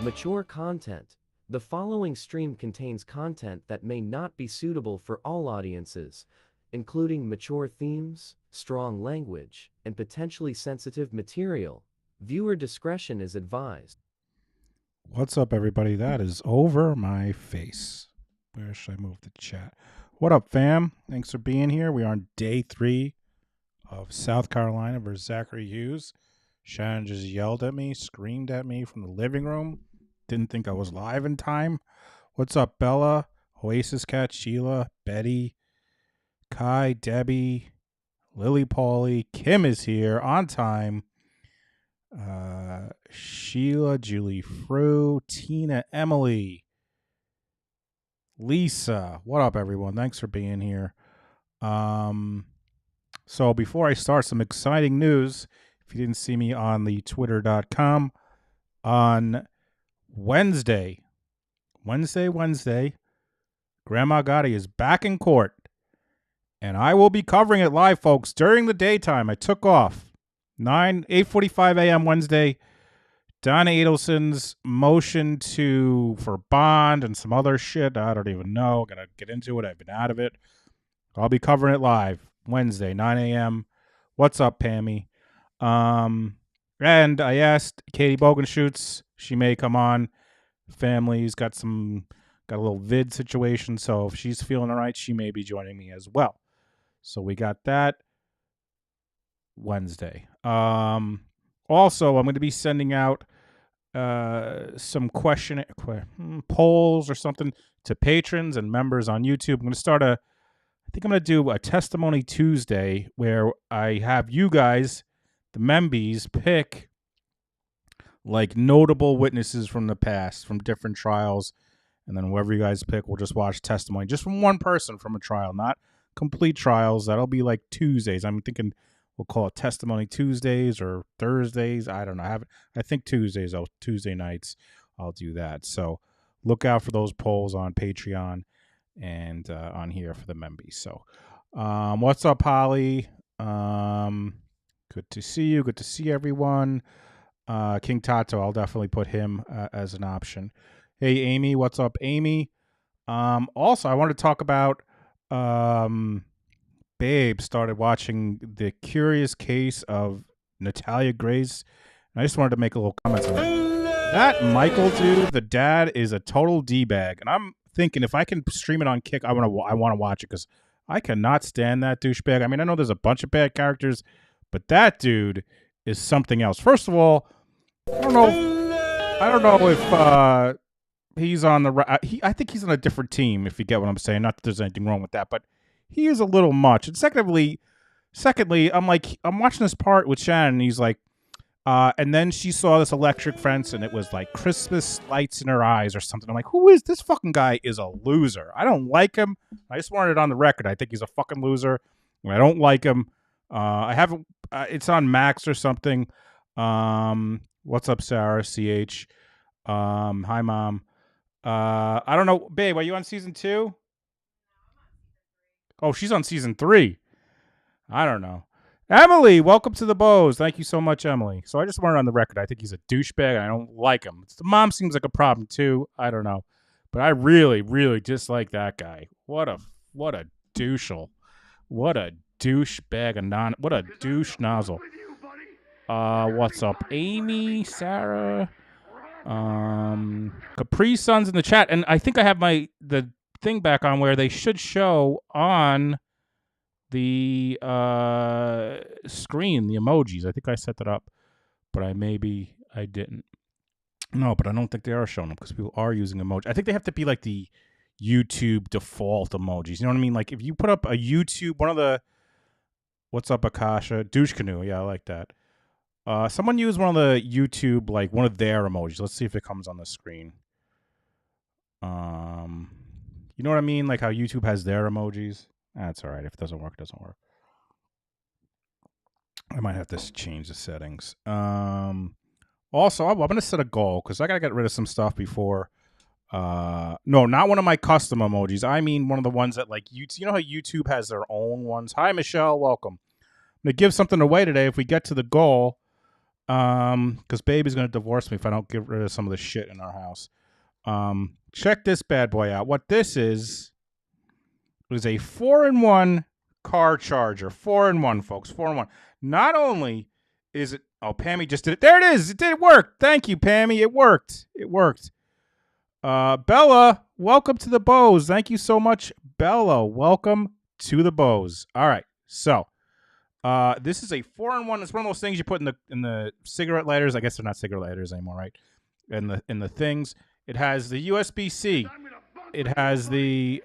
Mature content. The following stream contains content that may not be suitable for all audiences, including mature themes, strong language, and potentially sensitive material. Viewer discretion is advised. What's up, everybody? That is over my face. Where should I move the chat? What up, fam? Thanks for being here. We are on day 3 of South Carolina versus Zachary Hughes. Shannon just yelled at me, screamed at me from the living room. Didn't think I was live in time. What's up, Bella, Oasis Cat, Sheila, Betty, Kai, Debbie, Lily, Paulie. Kim is here on time. Sheila, Julie, Frew, Tina, Emily, Lisa. What up, everyone? Thanks for being here. So before I start, some exciting news. If you didn't see me on the twitter.com, on Wednesday, Grandma Gotti is back in court, and I will be covering it live, folks, during the daytime. I took off 8:45 a.m. Wednesday. Donna Adelson's motion for bond and some other shit. I don't even know. Gonna get into it. I've been out of it. I'll be covering it live Wednesday, 9 a.m. What's up, Pammy? And I asked Katie Bogenschutz. She may come on. Family's got a little vid situation, so if she's feeling all right, she may be joining me as well. So we got that Wednesday. Also, I'm going to be sending out some polls or something to patrons and members on YouTube. I'm going to do a Testimony Tuesday where I have you guys, the membies, pick like notable witnesses from the past, from different trials, and then whoever you guys pick, we'll just watch testimony just from one person from a trial, not complete trials. That'll be like Tuesdays. I'm thinking we'll call it Testimony Tuesdays or Thursdays. I don't know. I think Tuesdays. Tuesday nights, I'll do that. So look out for those polls on Patreon and on here for the membies. So what's up, Holly? Good to see you. Good to see everyone. King Tato, I'll definitely put him as an option. Hey, Amy. What's up, Amy? Also, I wanted to talk about Babe started watching The Curious Case of Natalia Grace. And I just wanted to make a little comment on that. That Michael dude, the dad, is a total D-bag. And I'm thinking if I can stream it on Kick, I want to watch it because I cannot stand that douchebag. I mean, I know there's a bunch of bad characters, but that dude is something else. First of all, I don't know if he's on the I think he's on a different team, if you get what I'm saying. Not that there's anything wrong with that, but he is a little much. And secondly, I'm watching this part with Shannon, and he's like, and then she saw this electric fence, and it was like Christmas lights in her eyes or something. I'm like, who is this fucking guy? Is a loser. I don't like him. I just wanted it on the record. I think he's a fucking loser. I don't like him. I haven't. It's on Max or something. What's up, Sarah? CH. Hi, Mom. I don't know, babe. Are you on season 2? Oh, she's on season 3. I don't know. Emily, welcome to the Bows. Thank you so much, Emily. So I just wanted on the record. I think he's a douchebag, and I don't like him. The mom seems like a problem too. I don't know, but I really, really dislike that guy. What a douchel. What a douchebag. What a douche nozzle. What's up, Amy, Sarah, Capri Sun's in the chat, and I think I have the thing back on where they should show on the screen the emojis. I think I set that up, but I didn't. No, but I don't think they are showing them because people are using emoji. I think they have to be like the YouTube default emojis. You know what I mean? Like if you put up a YouTube, one of the what's up, Akasha, douche canoe. Yeah, I like that. Someone use one of the YouTube, like one of their emojis. Let's see if it comes on the screen. You know what I mean? Like how YouTube has their emojis. That's all right. If it doesn't work, it doesn't work. I might have to change the settings. Also, I'm going to set a goal because I got to get rid of some stuff before. No, not one of my custom emojis. I mean one of the ones that like YouTube. You know how YouTube has their own ones? Hi, Michelle. Welcome. I'm going to give something away today if we get to the goal. Because Baby's going to divorce me if I don't get rid of some of the shit in our house. Check this bad boy out. What this is a 4-in-1 car charger. 4-in-1, folks. 4-in-1. Not only is it... Oh, Pammy just did it. There it is. It did work. Thank you, Pammy. It worked. It worked. Bella, welcome to the Bows. Thank you so much, Bella. Welcome to the Bows. All right. So, this is a 4-in-1. It's one of those things you put in the cigarette lighters. I guess they're not cigarette lighters anymore, right? In the things. It has the USB-C. It has the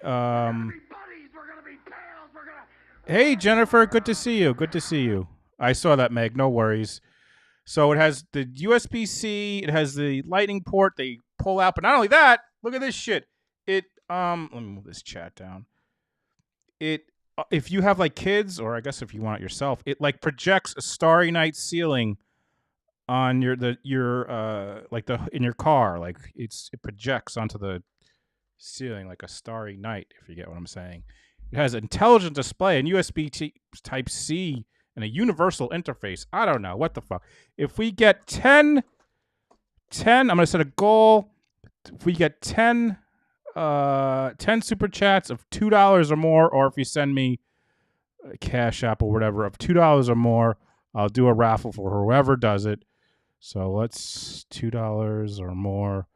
Hey, Jennifer. Good to see you. Good to see you. I saw that, Meg. No worries. So it has the USB-C. It has the lightning port. They pull out. But not only that, look at this shit. Let me move this chat down. If you have like kids, or I guess if you want it yourself, it like projects a Starry Night ceiling on in your car. Like it projects onto the ceiling like a starry night, if you get what I'm saying. It has an intelligent display and USB Type C and a universal interface. I don't know. What the fuck? If we get 10, I'm going to set a goal. If we get 10 super chats of $2 or more, or if you send me a Cash App or whatever of $2 or more, I'll do a raffle for whoever does it. So let's $2 or more.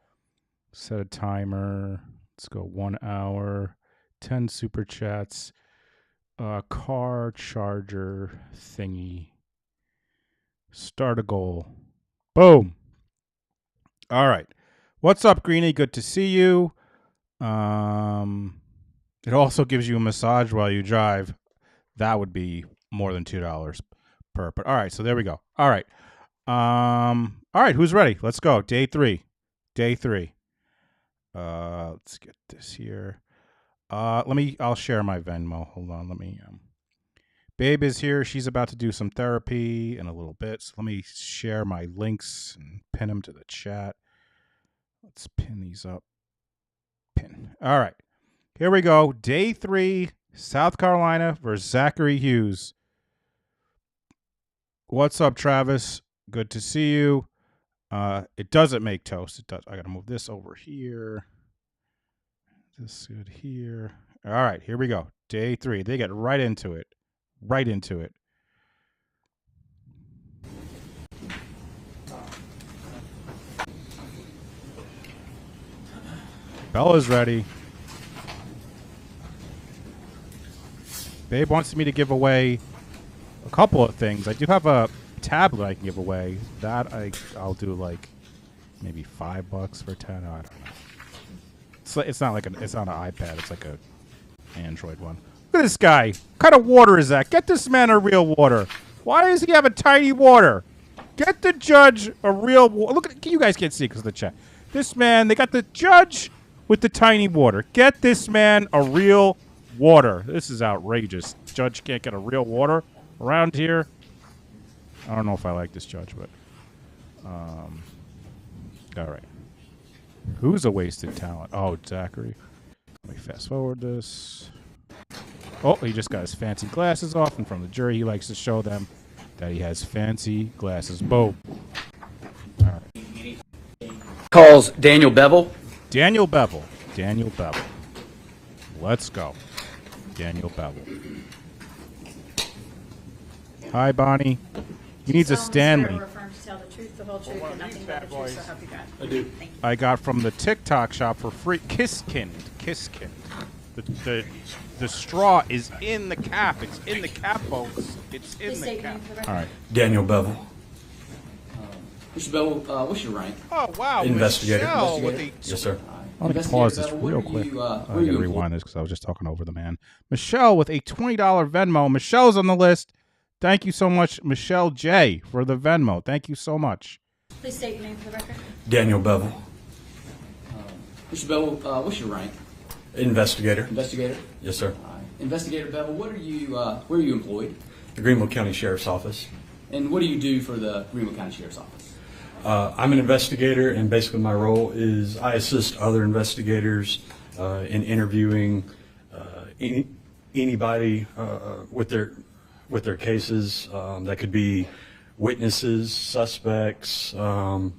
Set a timer. Let's go 1 hour. 10 super chats. Car charger thingy. Start a goal. Boom. All right. What's up, Greenie? Good to see you. It also gives you a massage while you drive. That would be more than $2 per. But all right, so there we go. All right. All right, who's ready? Let's go. Day 3. Let's get this here. I'll share my Venmo. Hold on. Babe is here. She's about to do some therapy in a little bit. So let me share my links and pin them to the chat. Let's pin these up. Pin. All right. Here we go. Day 3, South Carolina versus Zachary Hughes. What's up, Travis? Good to see you. It doesn't make toast. It does. I got to move this over here. This good here. All right, here we go. Day 3. They get right into it. Bella's ready. Babe wants me to give away a couple of things. I do have a tablet I can give away. That I'll do like maybe $5 for 10. I don't know. It's not an iPad. It's like a Android one. Look at this guy. What kind of water is that? Get this man a real water. Why does he have a tiny water? Get the judge a real water. Look, you guys can't see because of the chat. This man, they got the judge with the tiny water. Get this man a real water. This is outrageous. Judge can't get a real water around here. I don't know if I like this judge, but all right. Who's a wasted talent? Oh, Zachary. Let me fast forward this. Oh, he just got his fancy glasses off, and from the jury, he likes to show them that he has fancy glasses. Boom. All right. Calls Daniel Beville. Daniel Beville. Let's go. Daniel Beville. Hi, Bonnie. He needs a Stanley. I do. I got from the TikTok shop for free. Kisskind. The straw is in the cap. It's in the cap, folks. It's in the cap. All right. Daniel Beville. Mr. Beville, what's your rank? Oh, wow. Investigator. Yes, sir. Let me pause this real quick. I'm going to rewind this because I was just talking over the man. Michelle with a $20 Venmo. Michelle's on the list. Thank you so much, Michelle J, for the Venmo. Thank you so much. Please state your name for the record. Daniel Beville. Mr. Beville, what's your rank? Investigator. Investigator? Yes, sir. Investigator Beville, where are you employed? The Greenville County Sheriff's Office. And what do you do for the Greenville County Sheriff's Office? I'm an investigator, and basically my role is I assist other investigators in interviewing anybody with their cases. That could be witnesses, suspects,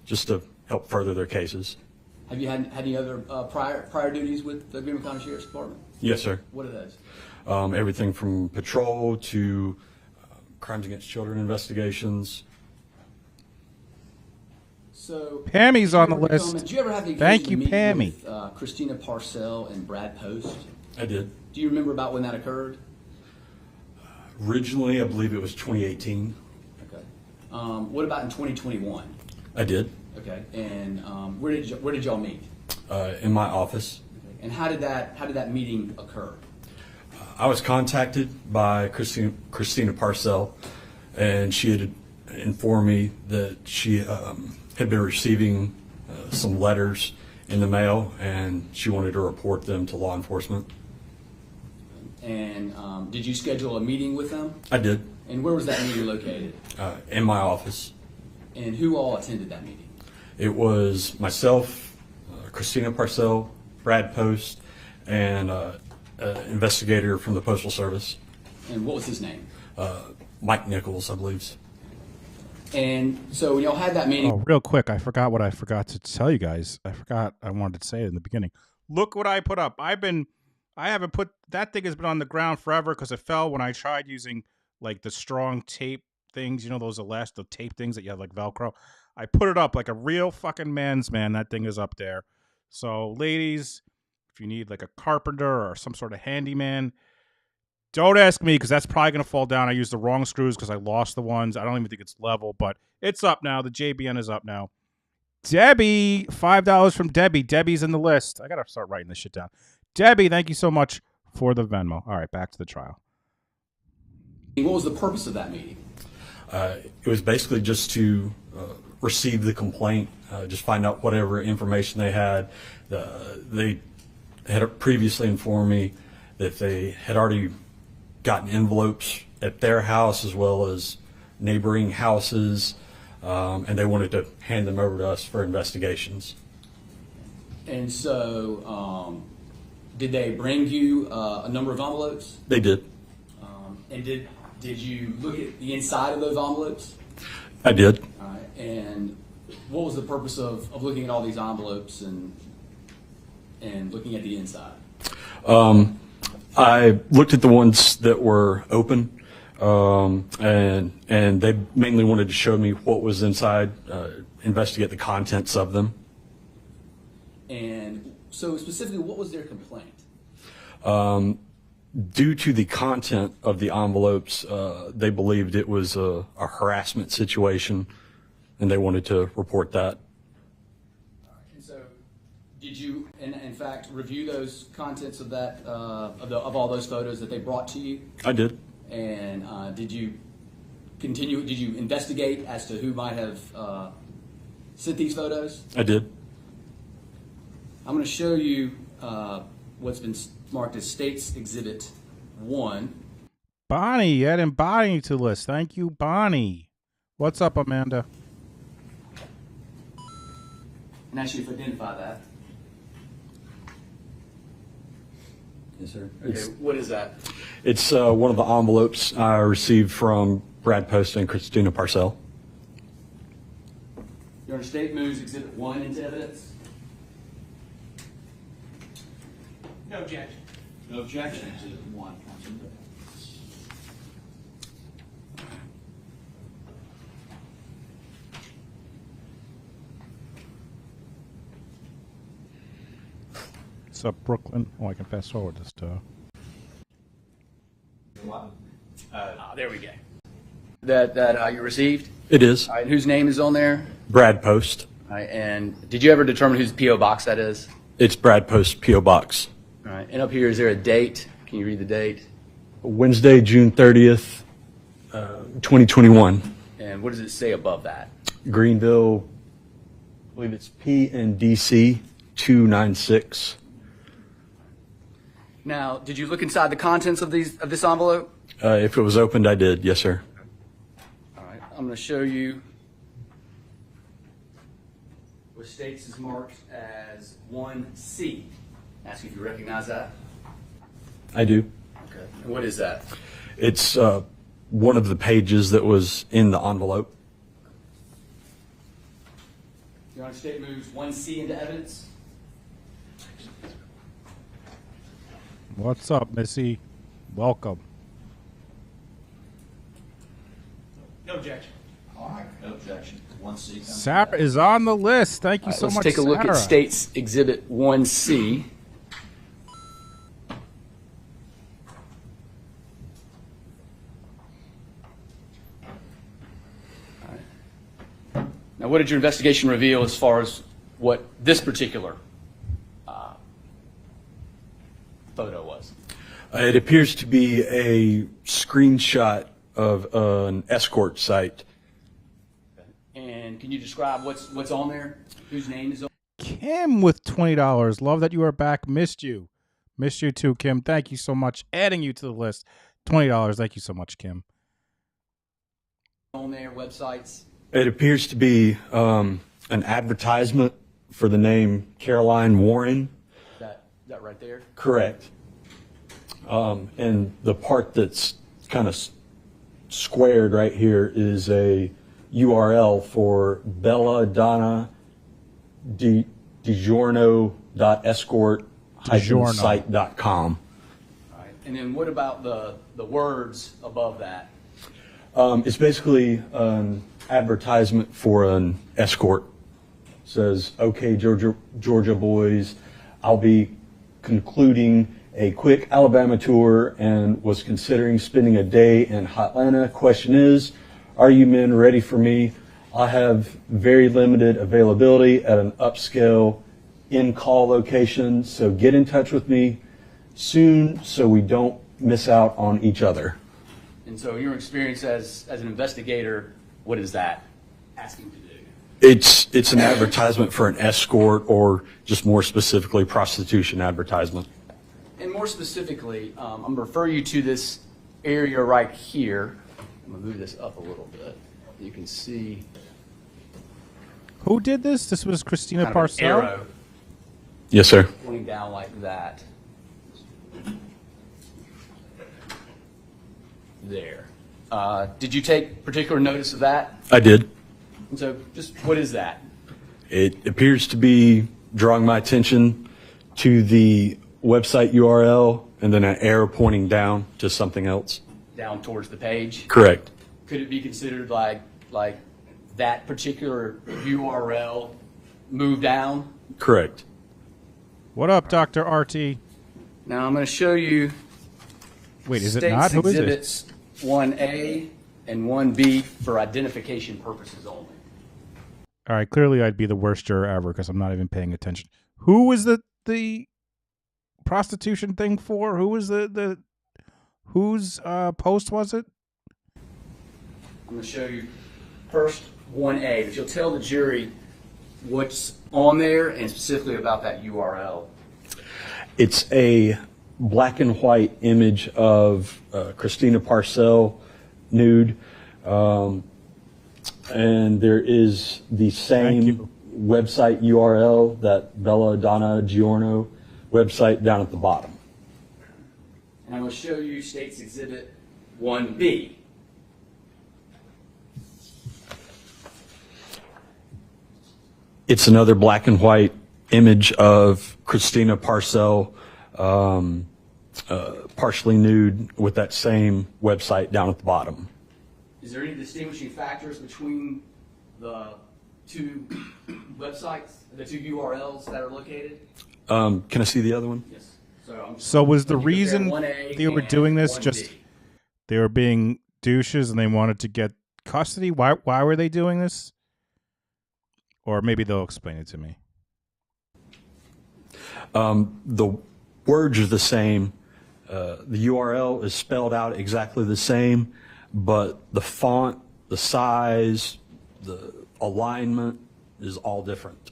just to help further their cases. Have you had any other prior duties with the Greenville County Sheriff's Department? Yes, sir. What are those? Everything from patrol to crimes against children investigations. So Pammy's on the list. Did you ever have the Thank occasion you, to meet Pammy. with Christina Parcell and Brad Post? I did. Do you remember about when that occurred? Originally, I believe it was 2018. Okay. What about in 2021? I did. Okay. And where did y'all meet? In my office. Okay. And how did that meeting occur? I was contacted by Christina Parcell, and she had informed me that she had been receiving some letters in the mail, and she wanted to report them to law enforcement. And did you schedule a meeting with them? I did. And where was that meeting located? In my office. And who all attended that meeting? It was myself, Christina Parcell, Brad Post, and investigator from the Postal Service. And what was his name? Mike Nichols, I believe. And so when y'all had that meeting. Oh, real quick, I forgot what I forgot to tell you guys. I wanted to say it in the beginning. Look what I put up. I haven't put, that thing has been on the ground forever because it fell when I tried using like the strong tape things, you know, those elastic tape things that you have like Velcro. I put it up like a real fucking man's man. That thing is up there. So ladies, if you need like a carpenter or some sort of handyman, don't ask me because that's probably going to fall down. I used the wrong screws because I lost the ones. I don't even think it's level, but it's up now. The JBN is up now. Debbie, $5 from Debbie. Debbie's in the list. I got to start writing this shit down. Debbie, thank you so much for the Venmo. All right, back to the trial. What was the purpose of that meeting? It was basically just to receive the complaint, just find out whatever information they had. They had previously informed me that they had already gotten envelopes at their house as well as neighboring houses, and they wanted to hand them over to us for investigations. And so, did they bring you a number of envelopes? They did. And did you look at the inside of those envelopes? I did. All right. And what was the purpose of looking at all these envelopes and looking at the inside? I looked at the ones that were open, and they mainly wanted to show me what was inside, investigate the contents of them. And so specifically, what was their complaint? Due to the content of the envelopes, they believed it was a harassment situation, and they wanted to report that. And so, did you, in fact, review those contents of that of all those photos that they brought to you? I did. And did you continue? Did you investigate as to who might have sent these photos? I did. I'm going to show you what's been marked as States Exhibit 1. Bonnie, adding Bonnie to the list. Thank you, Bonnie. What's up, Amanda? And ask you to identify that. Yes, sir. Okay, what is that? It's one of the envelopes I received from Brad Post and Christina Parcell. Your State moves Exhibit 1 into evidence. No objection. No objection. Exhibit 1. What's up, Brooklyn? Oh, I can fast forward this to. There we go. That you received? It is. All right, and whose name is on there? Brad Post. All right, and did you ever determine whose P.O. box that is? It's Brad Post P.O. Box. All right, and up here, is there a date? Can you read the date? Wednesday, June 30th, 2021. And what does it say above that? Greenville, I believe it's P&DC 296. Now, did you look inside the contents of this envelope? If it was opened, I did. Yes, sir. All right, I'm going to show you what States is marked as 1C. Ask you if you recognize that. I do. Okay. And what is that? It's one of the pages that was in the envelope. Your Honor, State moves 1C into evidence. What's up, Missy? Welcome. No objection. All right, no objection. 1C. Sarah is on the list. Thank you so Let's much, take a look Sarah. at State's Exhibit 1C. Now, what did your investigation reveal as far as what this particular photo was? It appears to be a screenshot of an escort site. And can you describe what's on there? Whose name is on? Kim with $20. Love that you are back. Missed you. Missed you too, Kim. Thank you so much. Adding you to the list. $20. Thank you so much, Kim. On there, websites. It appears to be an advertisement for the name Caroline Warren. That right there? Correct. And the part that's kind of squared right here is a URL for belladonna.digiorno.escort-site.com. All right. And then what about the words above that? It's basically an advertisement for an escort. It says, "Okay, Georgia boys, I'll be concluding a quick Alabama tour and was considering spending a day in Hotlanta. Question is, are you men ready for me? I have very limited availability at an upscale in-call location, so get in touch with me soon so we don't miss out on each other." And so your experience as an investigator, what is that asking to do? It's an advertisement for an escort, or just more specifically, prostitution advertisement. And more specifically, I'm going to refer you to this area right here. I'm going to move this up a little bit. You can see Who did this? This was Christina kind of an Parcell. arrow Yes, sir. pointing down like that. There. Did you take particular notice of that? I did. And so just what is that? It appears to be drawing my attention to the website URL and then an arrow pointing down to something else. Down towards the page? Correct. Could it be considered like that particular URL move down? Correct. What up, Dr. RT? Now I'm going to show you Wait, is it State's not? Who is it? Exhibits 1A and 1B for identification purposes only. All right, clearly I'd be the worst juror ever because I'm not even paying attention. Who was the prostitution thing for? Who was whose post was it? I'm going to show you first 1A, but you'll tell the jury what's on there and specifically about that URL. It's a black and white image of Christina Parcell nude. And there is the same website URL, that Bella Donna Giorno website, down at the bottom. And I will show you State's Exhibit 1B. It's another black and white image of Christina Parcell, partially nude, with that same website down at the bottom. Is there any distinguishing factors between the two websites, the two URLs that are located? Can I see the other one? Yes. So was the let me compare reason 1A they were and doing this 1B. just they were being douches and they wanted to get custody? Why were they doing this? Or maybe they'll explain it to me. The words are the same. The URL is spelled out exactly the same, but the font, the size, the alignment is all different.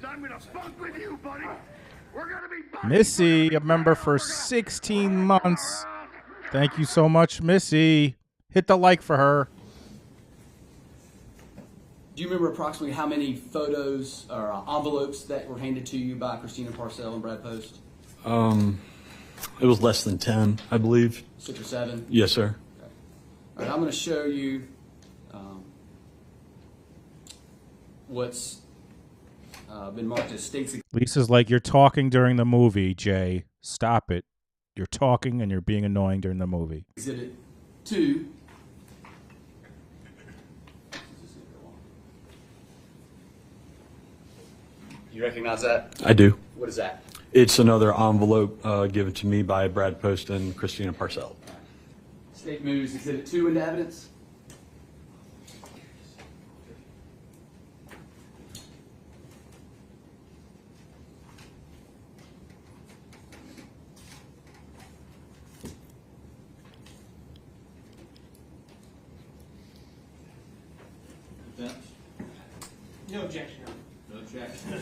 I'm gonna bunk with you, buddy. We're gonna be Missy, a member for 16 months. Thank you so much, Missy. Hit the like for her. Do you remember approximately how many photos or envelopes that were handed to you by Christina Parcell and Brad Post? It was less than 10, I believe. 6 or 7? Yes, sir. Okay. All right, I'm going to show you what's been marked as states. Lisa's like, you're talking during the movie, Jay. Stop it. You're talking and you're being annoying during the movie. Exhibit 2. You recognize that? I do. What is that? It's another envelope given to me by Brad Post and Christina Parcell. State moves Exhibit 2 into evidence. No objection. No objection.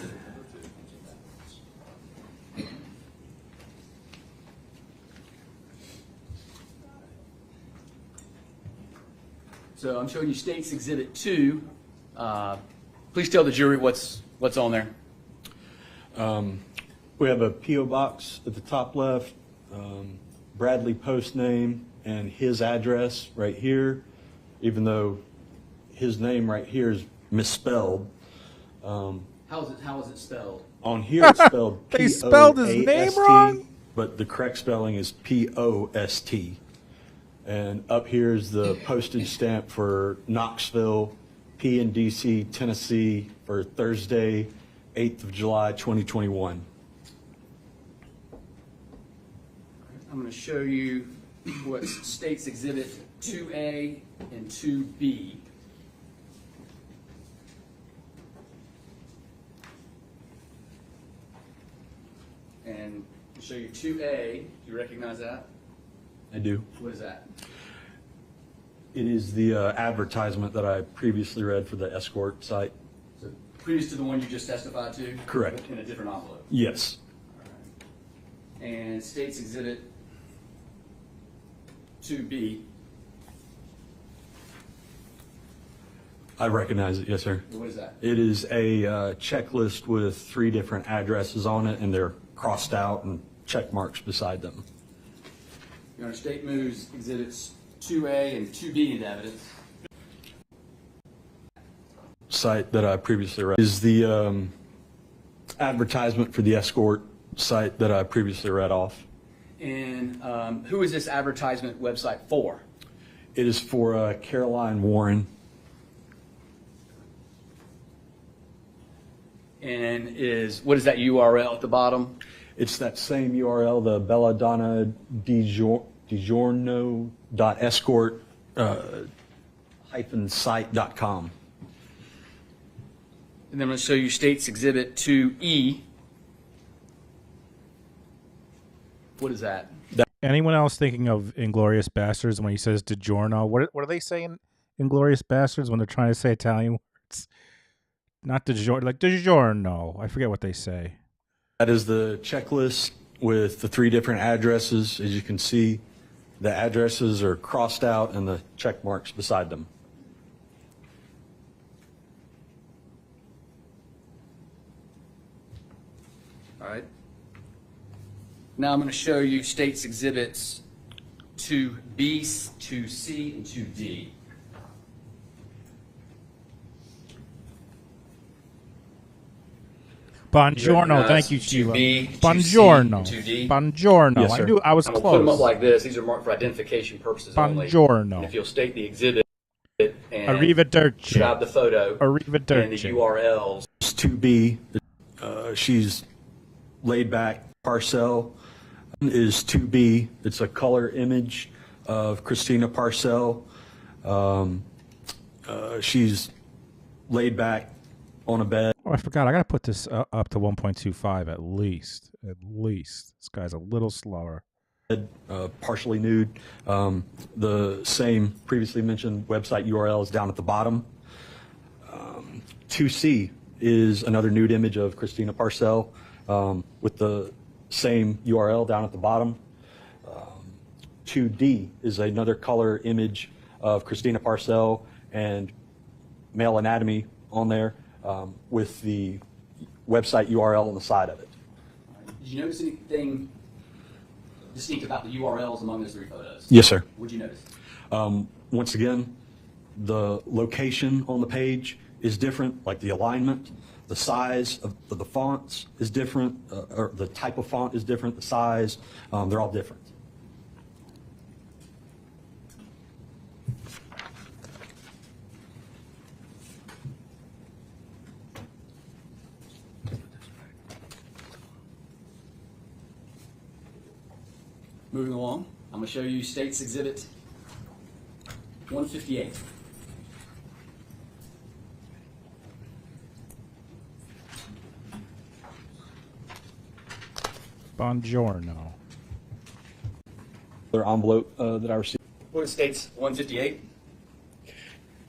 So I'm showing you States Exhibit 2. Please tell the jury what's on there. We have a P.O. box at the top left, Bradley Post name, and his address right here, even though his name right here is misspelled. How is it spelled? On here it's spelled They spelled his name P-O-A-S-T, wrong? but the correct spelling is P-O-S-T. And up here is the postage stamp for Knoxville, P&DC, Tennessee, for Thursday, 8th of July, 2021. I'm going to show you what's States Exhibit 2A and 2B. And I'll show you 2A. Do you recognize that? I do. What is that? It is the advertisement that I previously read for the escort site. So previous to the one you just testified to? Correct. In a different envelope. Yes. And States Exhibit 2B. I recognize it, yes, sir. What is that? It is a checklist with 3 different addresses on it, and they're crossed out and check marks beside them. Your Honor, State moves Exhibits 2A and 2B into evidence. Site that I previously read is the advertisement for the escort site that I previously read off. And who is this advertisement website for? It is for Caroline Warren. And what is that URL at the bottom? It's that same URL, the Belladonna DiGiorno.escort -site.com. And then I'm going to show you States Exhibit 2E. What is that? Anyone else thinking of Inglorious Bastards when he says DiGiorno? What are they saying, Inglorious Bastards, when they're trying to say Italian words? Not DiGiorno, like DiGiorno. I forget what they say. That is the checklist with the 3 different addresses. As you can see, the addresses are crossed out and the check marks beside them. All right. Now I'm going to show you States Exhibits 2B, 2C, and 2D. Buongiorno, thank you, Sheila. 2B, 2C, Buongiorno. 2D. Buongiorno. Yes, I sir. knew I was I'm going to put them up close. like this. These are marked for identification purposes only. Buongiorno. And if you'll state the exhibit and Arrivederci. grab the photo and the Arrivederci. URLs. It's 2B. She's laid back. Parcell is 2B. It's a color image of Christina Parcell. She's laid back on a bed. Oh, I forgot. I got to put this up to 1.25 at least. At least. This guy's a little slower. Partially nude. The same previously mentioned website URL is down at the bottom. 2C is another nude image of Christina Parcell with the same URL down at the bottom. 2D is another color image of Christina Parcell and male anatomy on there with the website URL on the side of it. Did you notice anything distinct about the URLs among those 3 photos? Yes, sir. What did you notice? Once again, the location on the page is different, like the alignment, the size of the fonts is different, or the type of font is different, the size, they're all different. Moving along, I'm going to show you State's Exhibit 158. Buongiorno. Another envelope that I received. What is State's 158?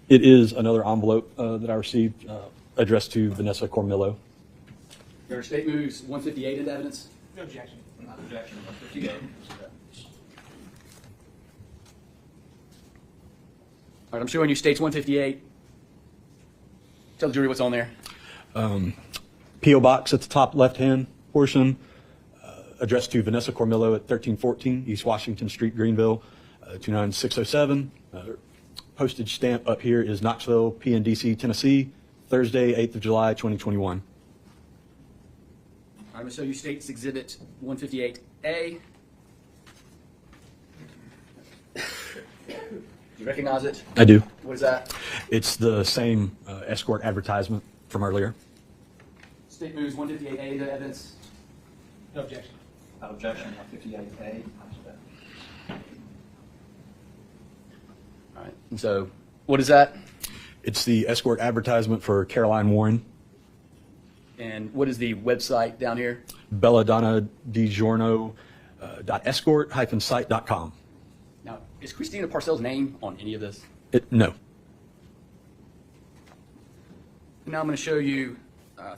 It is another envelope that I received addressed to Vanessa Cormillo. Your State moves 158 into evidence? No objection. Not objection. 158. All right, I'm showing you State's 158. Tell the jury what's on there. P.O. Box at the top left-hand portion, addressed to Vanessa Cormillo at 1314 East Washington Street, Greenville, 29607. Postage stamp up here is Knoxville, PNDC, Tennessee, Thursday, 8th of July, 2021. I'm going to show you State's Exhibit 158A. Do you recognize it? I do. What is that? It's the same escort advertisement from earlier. State moves 158A into evidence. No objection. Not objection. 158A. All right. And so, what is that? It's the escort advertisement for Caroline Warren. And what is the website down here? belladonna.escort-site.com. Now, is Christina Parcell's name on any of this? No. Now I'm going to show you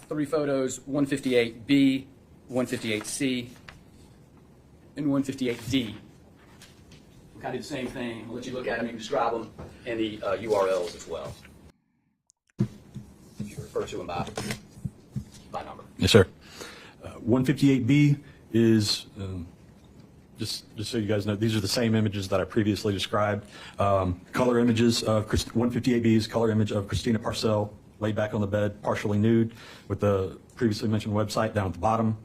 3 photos, 158B, 158C, and 158D. We'll kind of do the same thing. I'll let you look at them, you can describe them, and the URLs as well. You refer to them by number. Yes, sir. 158B is, just so you guys know, these are the same images that I previously described. Color images of 158B is color image of Christina Parcell laid back on the bed, partially nude, with the previously mentioned website down at the bottom.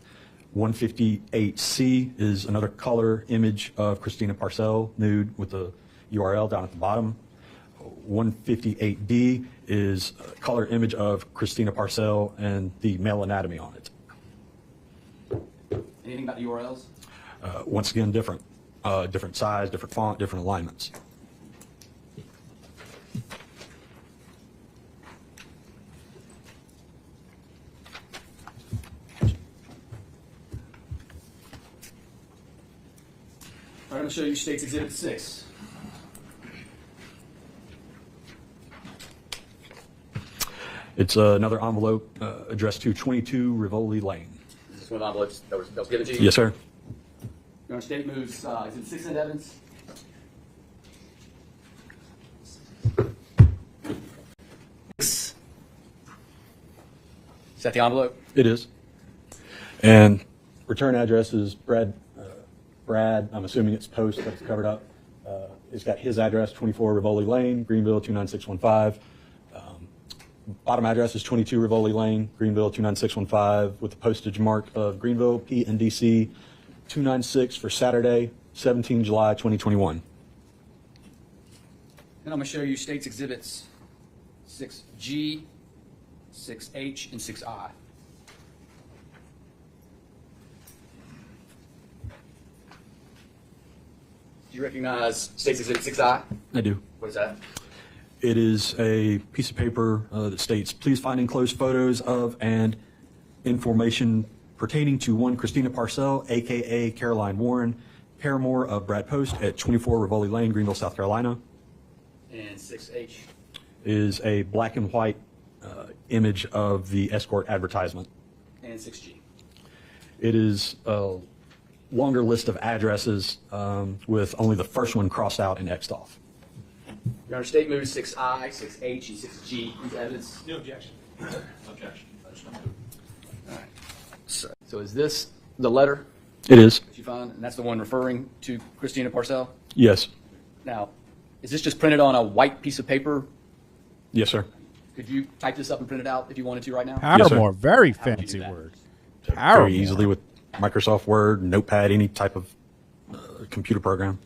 158C is another color image of Christina Parcell nude with the URL down at the bottom. 158D is a color image of Christina Parcell and the male anatomy on it. Anything about the URLs? Once again, different. Different size, different font, different alignments. All right, I'm going to show you State's Exhibit 6. It's another envelope addressed to 22 Rivoli Lane. Is this one of the envelopes that was given to you? Yes, sir. Your State moves Exhibit 6 into evidence. Is that the envelope? It is. And return address is Brad, I'm assuming it's Post, but it's covered up. It's got his address, 24 Rivoli Lane, Greenville, 29615. Bottom address is 22 Rivoli Lane, Greenville, 29615, with the postage mark of Greenville, PNDC, 296 for Saturday, 17 July, 2021. And I'm going to show you State's Exhibits 6G, 6H, and 6I. Do you recognize State's Exhibit 6I? I do. What is that? It is a piece of paper that states, please find enclosed photos of and information pertaining to one Christina Parcell, a.k.a. Caroline Warren, paramour of Brad Post at 24 Rivoli Lane, Greenville, South Carolina. And 6H. Is a black and white image of the escort advertisement. And 6G. It is longer list of addresses with only the first one crossed out and X'd off. Your Honor, State moves 6I, 6H, and 6G into evidence. No objection. Objection. So is this the letter It is. that you found? And that's the one referring to Christina Parcell? Yes. Now, is this just printed on a white piece of paper? Yes, sir. Could you type this up and print it out if you wanted to right now? Paramore, very How would you do fancy that? word. Very easily with Microsoft Word, Notepad, any type of computer program.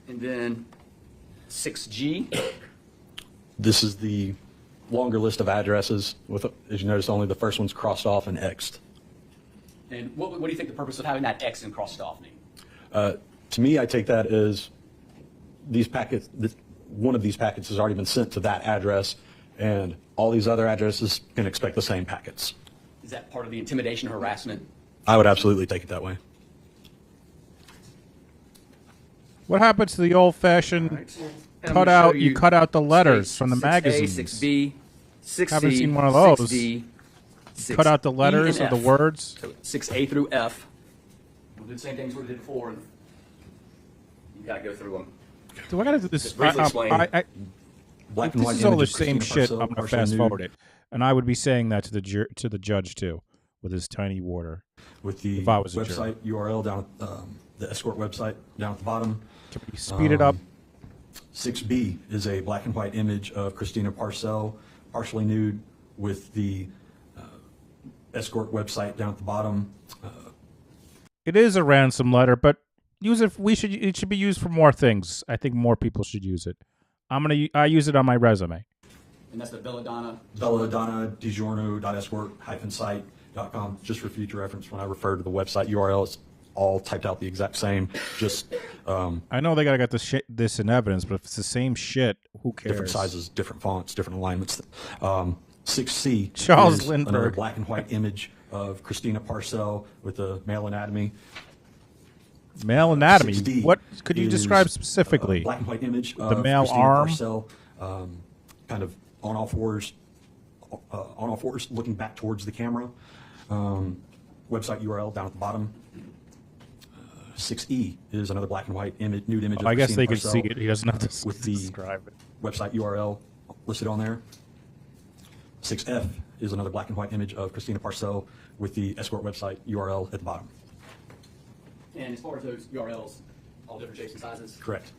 And then 6G. This is the longer list of addresses with, as you notice, only the first one's crossed off and X'd. And what do you think the purpose of having that X and crossed off mean? To me, I take that as these packets, one of these packets has already been sent to that address, and all these other addresses can expect the same packets. Is that part of the intimidation harassment? I would absolutely take it that way. What happens to the old-fashioned And I'm cut gonna out? show You cut out the letters states from the 6A, magazines. 6B, 6C, Haven't seen one of those. 6D, Cut out the 6E letters and or the F. words. So 6A through F. We'll do the same things we did before. And you got to go through them. Do I gotta do this? Just briefly explain. Black If and this white is all the image of same Christina shit, Parcell, I'm gonna partially fast nude, forward it, and I would be saying that to the judge too, with his tiny water. with the If I was a website URL down at the escort website down at the bottom. Can we speed it up? 6B is a black and white image of Christina Parcell, partially nude, with the escort website down at the bottom. It is a ransom letter, but use it. It should be used for more things. I think more people should use it. I use it on my resume. And that's the Belladonna. Belladonna DiGiorno.escort-site.com. Just for future reference, when I refer to the website URL, it's all typed out the exact same. Just I know they gotta get this in evidence, but if it's the same shit, who cares? different sizes, different fonts, different alignments. 6C Charles is another Lindbergh. black and white image of Christina Parcell with the male anatomy. Male anatomy. 6D What could you is, describe specifically? black and white image of male Christina arm? Parcell, kind of on all fours, looking back towards the camera. Website URL down at the bottom. 6E is another black and white image, nude image of I guess Christina they can Parcell see it. He doesn't have to with the describe it. website URL listed on there. 6F is another black and white image of Christina Parcell with the escort website URL at the bottom. And as far as those URLs, all different shapes and sizes. Correct.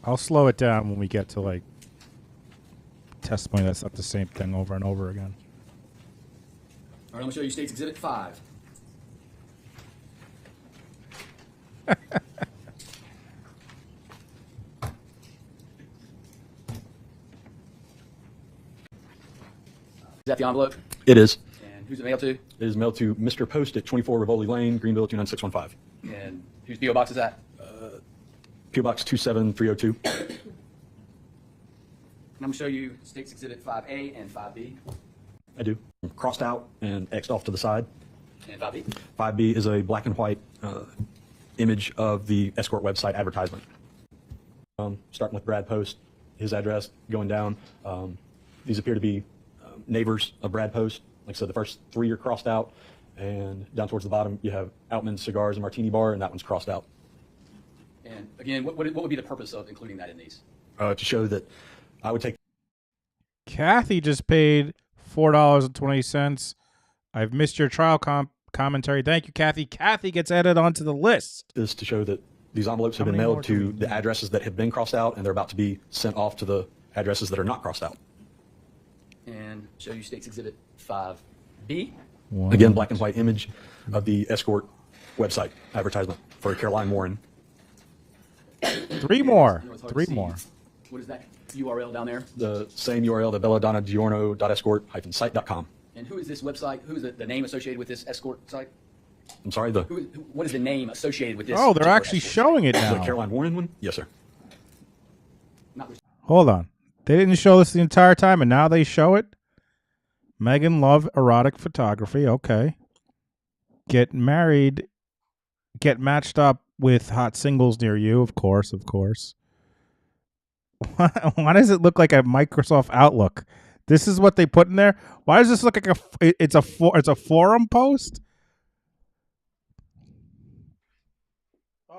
I'll slow it down when we get to like testimony that's not the same thing over and over again. All right, I'm going to show you State's Exhibit 5. Is that the envelope? It is. And who's it mailed to? It is mailed to Mr. Post at 24 Rivoli Lane, Greenville 29615. And whose P.O. box is that? PO Box 27302. And I'm going to show you State's Exhibit 5A and 5B. I do. Crossed out and X'd off to the side. And 5B. 5B is a black and white image of the escort website advertisement. Starting with Brad Post, his address going down. These appear to be neighbors of Brad Post. Like I said, the first three are crossed out, and down towards the bottom you have Outman Cigars and Martini Bar, and that one's crossed out. And again, what would be the purpose of including that in these? To show that I would take Kathy just paid $4.20. I've missed your trial commentary. Thank you, Kathy. Kathy gets added onto the list. this to show that these envelopes have How been many more mailed do we to need? the addresses that have been crossed out, and they're about to be sent off to the addresses that are not crossed out. And show you State's Exhibit 5B. Again, black and white image of the escort website advertisement for Caroline Warren. Three more. You know, it's hard to Three see. more. What is that URL down there? The same URL, the belladonna.diorno.escort-site.com. And who is this website? Who is the name associated with this escort site? I'm sorry, What is the name associated with this? Oh, they're particular actually escort showing it the now. Caroline Warren one? Yes, sir. site? Not Hold on. They didn't show this the entire time, and now they show it? Megan Love erotic photography. Okay. Get married. Get matched up with hot singles near you. Of course, of course. Why does it look like a Microsoft Outlook? This is what they put in there. Why does this look like it's a forum post?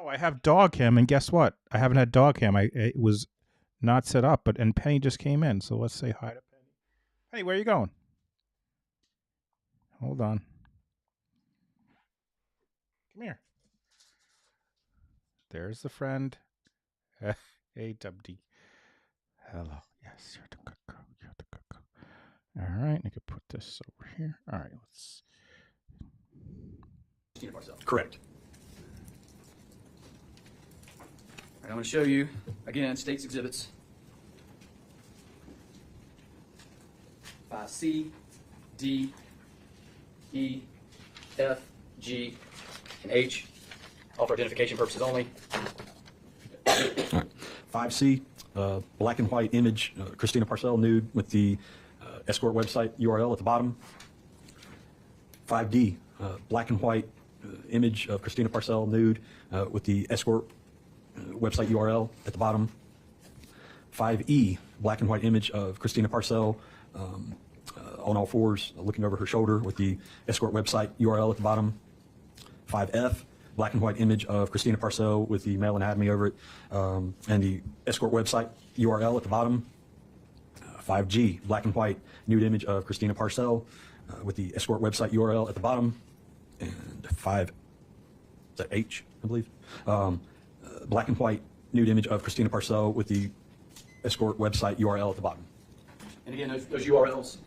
No, I have dog cam, and guess what? I haven't had dog cam. It was not set up, and Penny just came in. So let's say hi to Penny. Penny, where are you going? Hold on. Come here. There's the friend. Hey, Dubdy. Hello. Yes, you're the good girl. You're the good girl. All right, I can put this over here. All right, let's. Correct. All right, I'm going to show you, again, state's exhibits. 5C, D, E, F, G, and H, all for identification purposes only. 5C, black and white image, Christina Parcell nude with the escort website URL at the bottom. 5D, black and white image of Christina Parcell nude with the escort website URL at the bottom. 5E, black and white image of Christina Parcell on all fours looking over her shoulder with the escort website URL at the bottom. 5F, black and white image of Christina Parcell with the male anatomy over it and the escort website URL at the bottom. 5G, black and white nude image of Christina Parcell with the escort website URL at the bottom. And 5, is that H, I believe? Black and white nude image of Christina Parcell with the escort website URL at the bottom. And again, those URLs.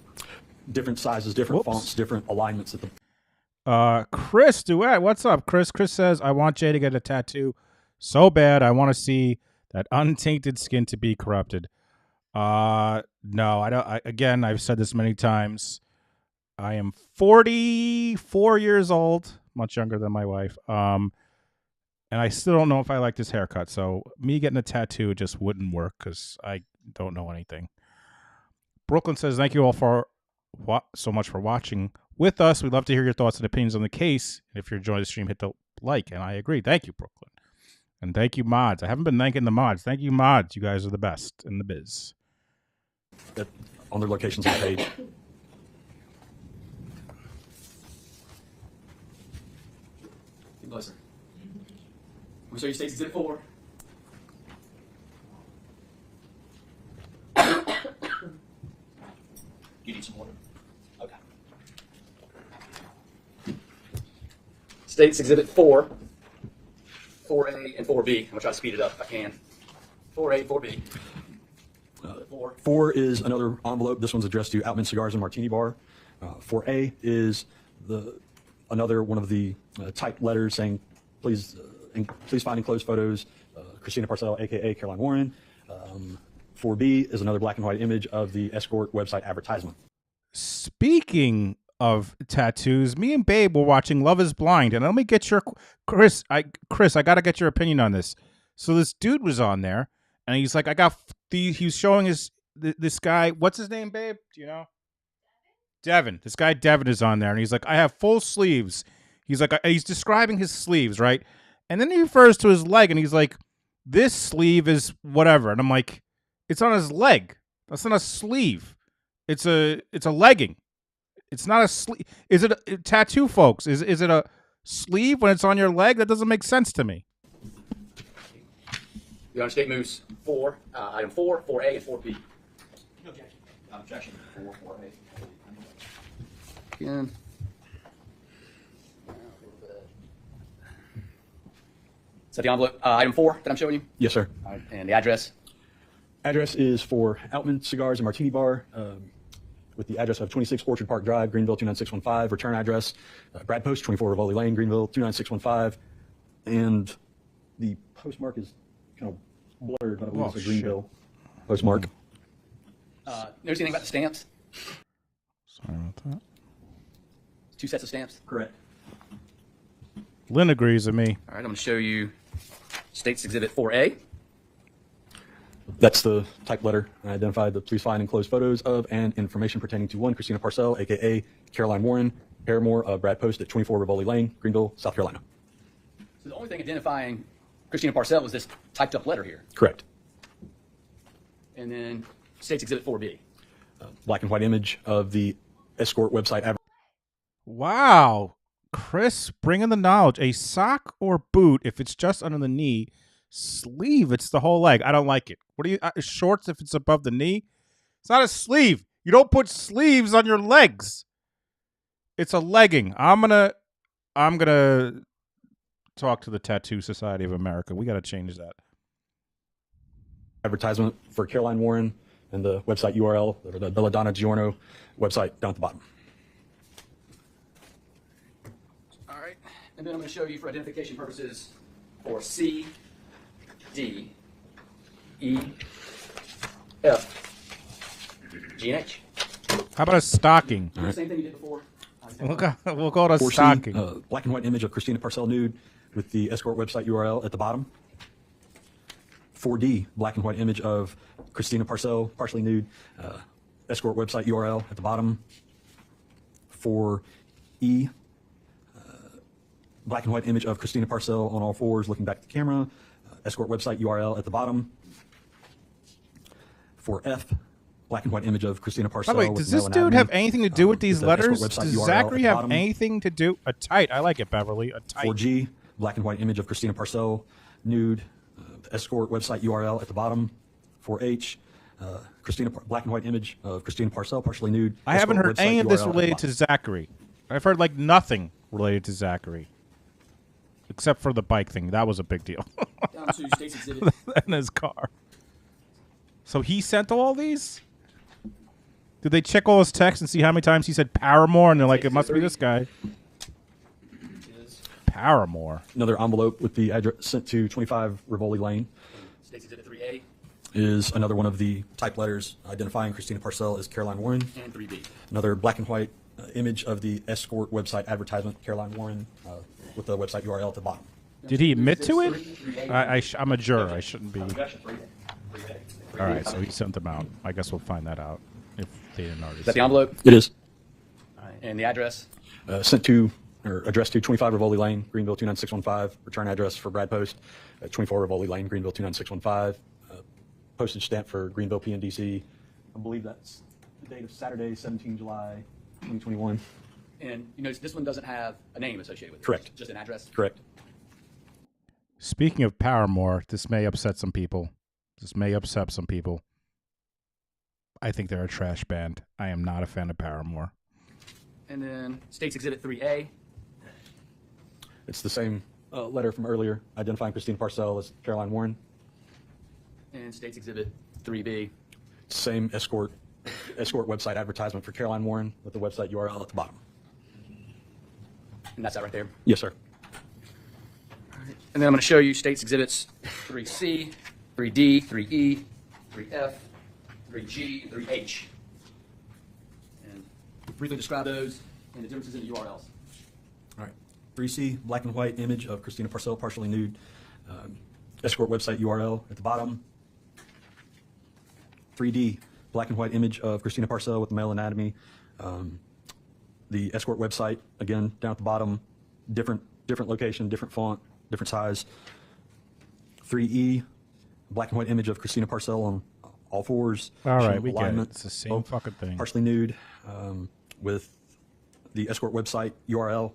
Different sizes, different fonts, different alignments at the Chris Duet, what's up, Chris? Chris says, I want Jay to get a tattoo so bad. I want to see that untainted skin to be corrupted. No, I don't. Again, I've said this many times. I am 44 years old, much younger than my wife. And I still don't know if I like this haircut. So me getting a tattoo just wouldn't work because I don't know anything. Brooklyn says, thank you all so much for watching with us. We'd love to hear your thoughts and opinions on the case. And if you're enjoying the stream, hit the like. And I agree. Thank you, Brooklyn. And thank you, mods. I haven't been thanking the mods. Thank you, mods. You guys are the best in the biz. on their locations on the page. Get closer. I'm going to show you State's Exhibit 4. You need some water? Okay. State's Exhibit 4, 4A and 4B. I'm going to try to speed it up if I can. 4A, 4B. 4 is another envelope. This one's addressed to Outman Cigars and Martini Bar. 4A is another one of the typed letters saying, please find enclosed photos, Christina Parcell, a.k.a. Caroline Warren. 4B is another black and white image of the escort website advertisement. Speaking of tattoos, me and Babe were watching Love is Blind, and let me get your Chris, I got to get your opinion on this. So this dude was on there, and he's like, he's showing this guy, what's his name, Babe? Do you know? Devin. This guy Devin is on there, and he's like, I have full sleeves. He's like, he's describing his sleeves, right? And then he refers to his leg, and he's like, this sleeve is whatever. And I'm like, it's on his leg. That's not a sleeve. It's a legging. It's not a sleeve. Is it a tattoo, folks? Is it a sleeve when it's on your leg? That doesn't make sense to me. Your Honor, State moves 4, item 4, 4A, and 4B. No objection. Objection. 4, 4A. Again. Is that the envelope? Item 4 that I'm showing you? Yes, sir. All right, and the address? Address is for Outman Cigars and Martini Bar with the address of 26 Orchard Park Drive, Greenville 29615. Return address, Brad Post, 24 Rivoli Lane, Greenville 29615. And the postmark is kind of blurred, but I believe it's a Greenville postmark. Notice anything about the stamps? Sorry about that. 2 sets of stamps? Correct. Lynn agrees with me. All right, I'm going to show you State's Exhibit 4A. That's the type letter. I identified the please find enclosed photos of and information pertaining to one Christina Parcell, a.k.a. Caroline Warren, paramour of Brad Post at 24 Rivoli Lane, Greenville, South Carolina. So the only thing identifying Christina Parcell was this typed up letter here. Correct. And then State's Exhibit 4B. Black and white image of the escort website. Wow. Chris, bring in the knowledge. A sock or boot, if it's just under the knee, sleeve, it's the whole leg. I don't like it. What do you, shorts if it's above the knee? It's not a sleeve. You don't put sleeves on your legs. It's a legging. I'm gonna talk to the Tattoo Society of America. We got to change that. Advertisement for Caroline Warren and the website URL, or the Belladonna Giorno website down at the bottom. All right. And then I'm going to show you for identification purposes for C, D, E, F, G, and H. How about a stocking? Right. Same thing you did before. We'll call it a 4C, stocking. Black and white image of Christina Parcell nude with the escort website URL at the bottom. 4D, black and white image of Christina Parcell, partially nude, escort website URL at the bottom. 4E, black and white image of Christina Parcell on all fours looking back at the camera, escort website URL at the bottom. 4F, black and white image of Christina Parcell. By the way, does this dude have anything to do with these letters? Does Zachary have anything to do? A tight. I like it, Beverly. A tight. 4G, black and white image of Christina Parcell, nude, escort website URL at the bottom. 4H, black and white image of Christina Parcell, partially nude. I haven't heard any of this related to Zachary. I've heard like nothing related to Zachary. Except for the bike thing. That was a big deal. Down to State's Exhibit. And his car. So he sent all these? Did they check all his texts and see how many times he said Paramore? And they're like, it must be this guy. Paramore. Another envelope with the address sent to 25 Rivoli Lane. State's Exhibit 3A. Is another one of the type letters identifying Christina Parcell as Caroline Warren. And 3B. Another black and white image of the escort website advertisement, Caroline Warren, with the website URL at the bottom. Did he admit to it? I'm a juror. I shouldn't be. All right, so he sent them out. I guess we'll find that out if they didn't already. Is that the envelope? It is. And the address? Sent to, or addressed to 25 Rivoli Lane, Greenville 29615. Return address for Brad Post, 24 Rivoli Lane, Greenville 29615. Postage stamp for Greenville, PNDC. I believe that's the date of Saturday, 17 July, 2021. And you notice this one doesn't have a name associated with it. Correct. Just an address. Correct. Speaking of Paramore, this may upset some people. I think they're a trash band. I am not a fan of Paramore. And then State's Exhibit 3A. It's the same letter from earlier, identifying Christina Parcell as Caroline Warren. And State's Exhibit 3B. Same escort website advertisement for Caroline Warren with the website URL at the bottom. And that's that right there. Yes, sir. And then I'm going to show you State's Exhibits 3C, 3D, 3E, 3F, 3G, 3H. And briefly describe those and the differences in the URLs. All right. 3C, black and white image of Christina Parcell, partially nude. Escort website URL at the bottom. 3D, black and white image of Christina Parcell with the male anatomy. The escort website, again, down at the bottom. Different location, different font, different size. 3E, black and white image of Christina Parcell on all fours. All right, we get it. It's the same fucking thing. Partially nude, with the escort website URL,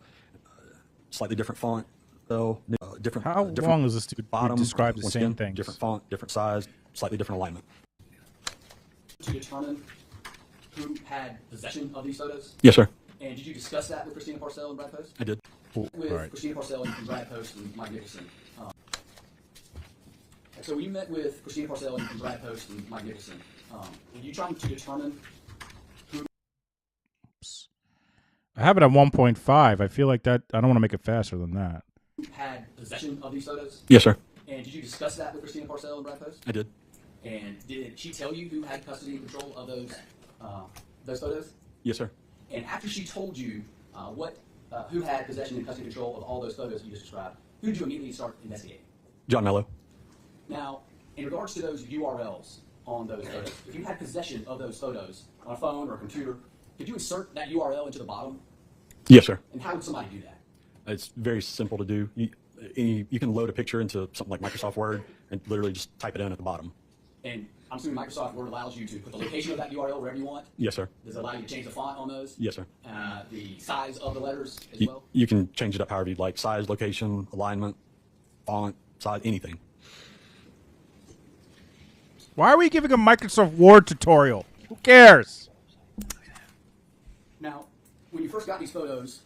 slightly different font, though. How long is this to describe the same thing? Different font, different size, slightly different alignment. To determine who had possession of these photos? Yes, sir. And did you discuss that with Christina Parcell and Brad Post? I did. With Christina Parcell and Brad Post and Mike Nicholson. So we met with Christina Parcell and Brad Post and Mike Nicholson. Were you trying to determine who? I have it at 1.5. I feel like that. I don't want to make it faster than that. Had possession of these photos? Yes, sir. And did you discuss that with Christina Parcell and Brad Post? I did. And did she tell you who had custody and control of those photos? Yes, sir. And after she told you who had possession and custody and control of all those photos you just described, who did you immediately start investigating? John Mello. Now, in regards to those URLs on those photos, if you had possession of those photos on a phone or a computer, could you insert that URL into the bottom? Yes, sir. And how would somebody do that? It's very simple to do. You can load a picture into something like Microsoft Word and literally just type it in at the bottom. And I'm assuming Microsoft Word allows you to put the location of that URL wherever you want. Yes, sir. Does it allow you to change the font on those? Yes, sir. The size of the letters as well? You can change it up however you'd like. Size, location, alignment, font, size, anything. Why are we giving a Microsoft Word tutorial? Who cares? Now, when you first got these photos,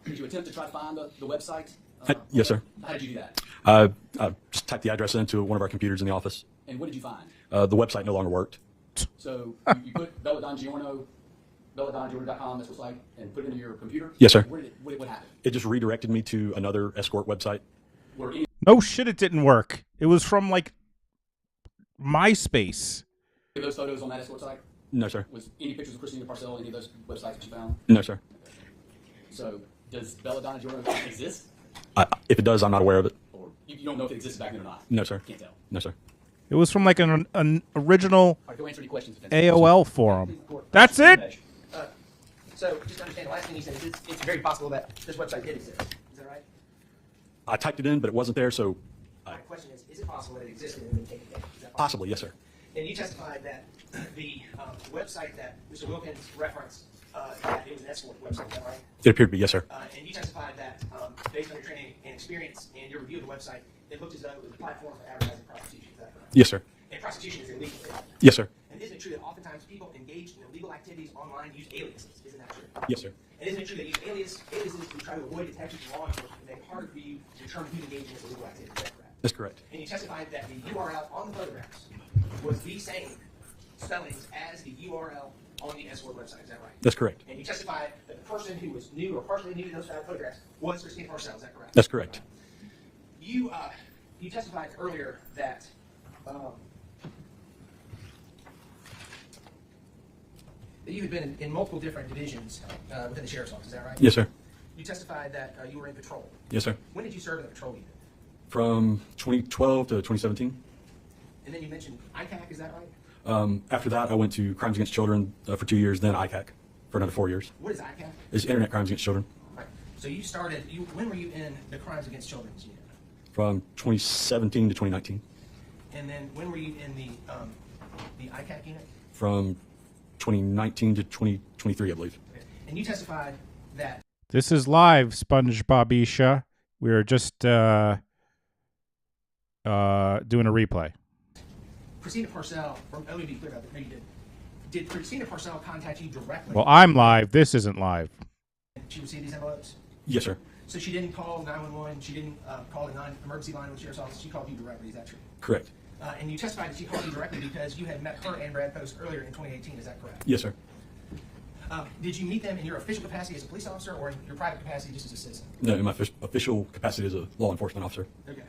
did you attempt to try to find the website? Yes, sir. How did you do that? Just typed the address into one of our computers in the office. And what did you find? The website no longer worked. So you put belladongiorno.com, that's what's like, and put it into your computer? Yes, sir. What happened? It just redirected me to another escort website. Were any No shit, it didn't work. It was from like MySpace. of those photos on that escort site? No, sir. Was any pictures of Christina Parcell, any of those websites that you found? No, sir. So does Belladonna Giorno exist? If it does, I'm not aware of it. Or you don't know if it exists back then or not? No, sir. Can't tell. No, sir. It was from like an original All right, go answer any questions. AOL forum. That's it? So, just to understand, the last thing you said is it's very possible that this website did exist. Is that right? I typed it in, but it wasn't there, so My question is it possible that it existed and then taken down? Is that possible? possibly, yes, sir. And you testified that the website that Mr. Wilkins referenced, that it was an escort website, is that right? It appeared to be, yes, sir. And you testified that based on your training and experience and your review of the website, it looked as though it was a platform for advertising prostitution, is that correct? Yes, sir. And prostitution is illegal. Yes, sir. And isn't it true that oftentimes people engaged in illegal activities online use aliases? Isn't that true? Yes, sir. And isn't it true that use aliases to try to avoid detection from law enforcement and make it harder for you to determine who's engaged in this illegal activity? Is that correct? That's correct. And you testified that the URL on the photographs was the same spellings as the URL on the escort website. Is that right? That's correct. And you testified that the person who was new or partially new to those photographs was Christina Parcell. Is that correct? That's correct. You testified earlier that that you had been in multiple different divisions within the sheriff's office. Is that right? Yes, sir. You testified that you were in patrol. Yes, sir. When did you serve in the patrol unit? From 2012 to 2017. And then you mentioned ICAC. Is that right? After that, I went to Crimes Against Children for 2 years, then ICAC for another 4 years. What is ICAC? It's Internet Crimes Against Children. Right. So you started. When were you in the Crimes Against Children's unit? From 2017 to 2019. And then when were you in the ICAC unit? From 2019 to 2023, I believe. Okay. And you testified that. This is live, SpongeBobisha. We are just doing a replay. Christina Parcell, let me be clear about that. No, you didn't. Did Christina Parcell contact you directly? Well, I'm live. This isn't live. She received these envelopes? Yes, sir. So she didn't call 911. She didn't call the emergency line with the sheriff's office. She called you directly. Is that true? Correct. And you testified that she called you directly because you had met her and Brad Post earlier in 2018. Is that correct? Yes, sir. Did you meet them in your official capacity as a police officer or in your private capacity just as a citizen? No, in my official capacity as a law enforcement officer. Okay.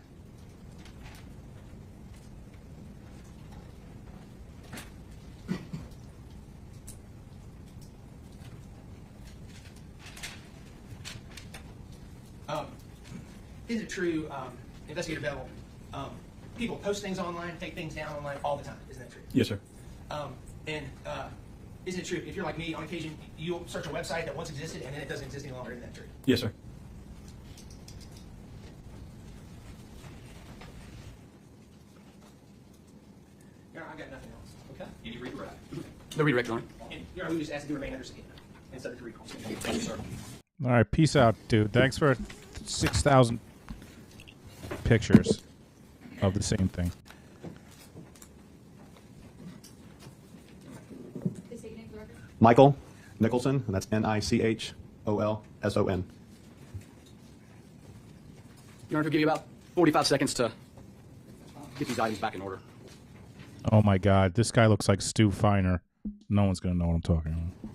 Is it true, Investigator Beville, people post things online, take things down online all the time? Isn't that true? Yes, sir. And isn't it true, if you're like me, on occasion, you'll search a website that once existed and then it doesn't exist any longer? Isn't that true? Yes, sir. Your Honor, I've got nothing else. Okay. You need to redirect. The redirect, Your Honor. And Your Honor, we just asked to remain under subpoena and subject to recall. Thank you, sir. All right, peace out, dude. Thanks for 6,000 pictures of the same thing. Michael Nicholson, and that's Nichholson. Your Honor, we'll give you about 45 seconds to get these items back in order. Oh my God, this guy looks like Stu Feiner. No one's gonna know what I'm talking about.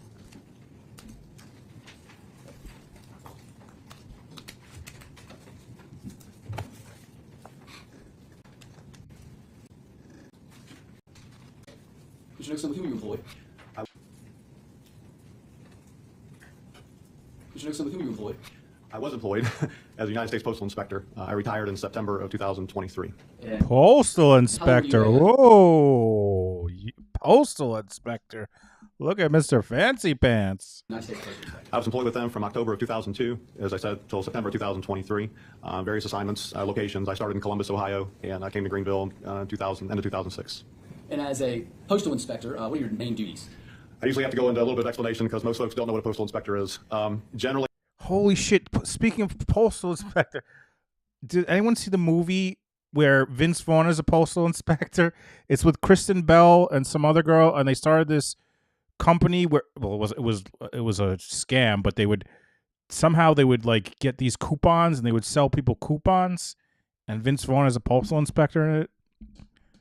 Mr. Nicholson, with whom are you employed? Mr. Nicholson, with whom are you employed? I was employed as a United States Postal Inspector. I retired in September of 2023. And Postal Inspector. How long Whoa. Postal Inspector. Look at Mr. Fancy Pants. United States Postal Inspector. I was employed with them from October of 2002, as I said, until September 2023. Various assignments, locations. I started in Columbus, Ohio, and I came to Greenville end of 2006. And as a postal inspector, what are your main duties? I usually have to go into a little bit of explanation because most folks don't know what a postal inspector is. Generally, Holy shit! Speaking of postal inspector, did anyone see the movie where Vince Vaughn is a postal inspector? It's with Kristen Bell and some other girl, and they started this company where it was a scam, but they would like get these coupons and they would sell people coupons, and Vince Vaughn is a postal inspector in it.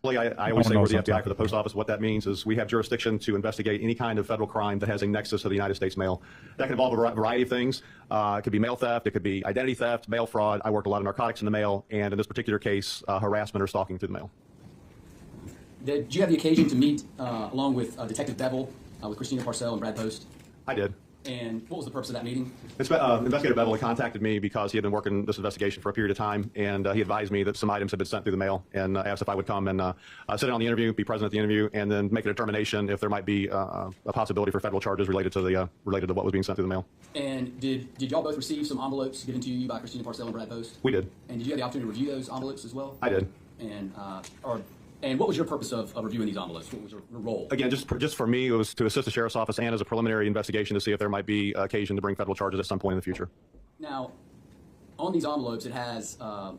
I always say we're the FBI for the post office. What that means is we have jurisdiction to investigate any kind of federal crime that has a nexus to the United States mail. That can involve a variety of things. It could be mail theft. It could be identity theft, mail fraud. I worked a lot of narcotics in the mail, and in this particular case, harassment or stalking through the mail. Did you have the occasion to meet along with Detective Beville, with Christina Parcell and Brad Post? I did. And what was the purpose of that meeting? Investigator Beville had contacted me because he had been working this investigation for a period of time, and he advised me that some items had been sent through the mail, and asked if I would come and sit in on the interview, be present at the interview, and then make a determination if there might be a possibility for federal charges related to what was being sent through the mail. And did y'all both receive some envelopes given to you by Christina Parcell and Brad Post? We did. And did you have the opportunity to review those envelopes as well? I did. And what was your purpose of reviewing these envelopes? What was your role? Again, just for me, it was to assist the sheriff's office and as a preliminary investigation to see if there might be occasion to bring federal charges at some point in the future. Now, on these envelopes, it has a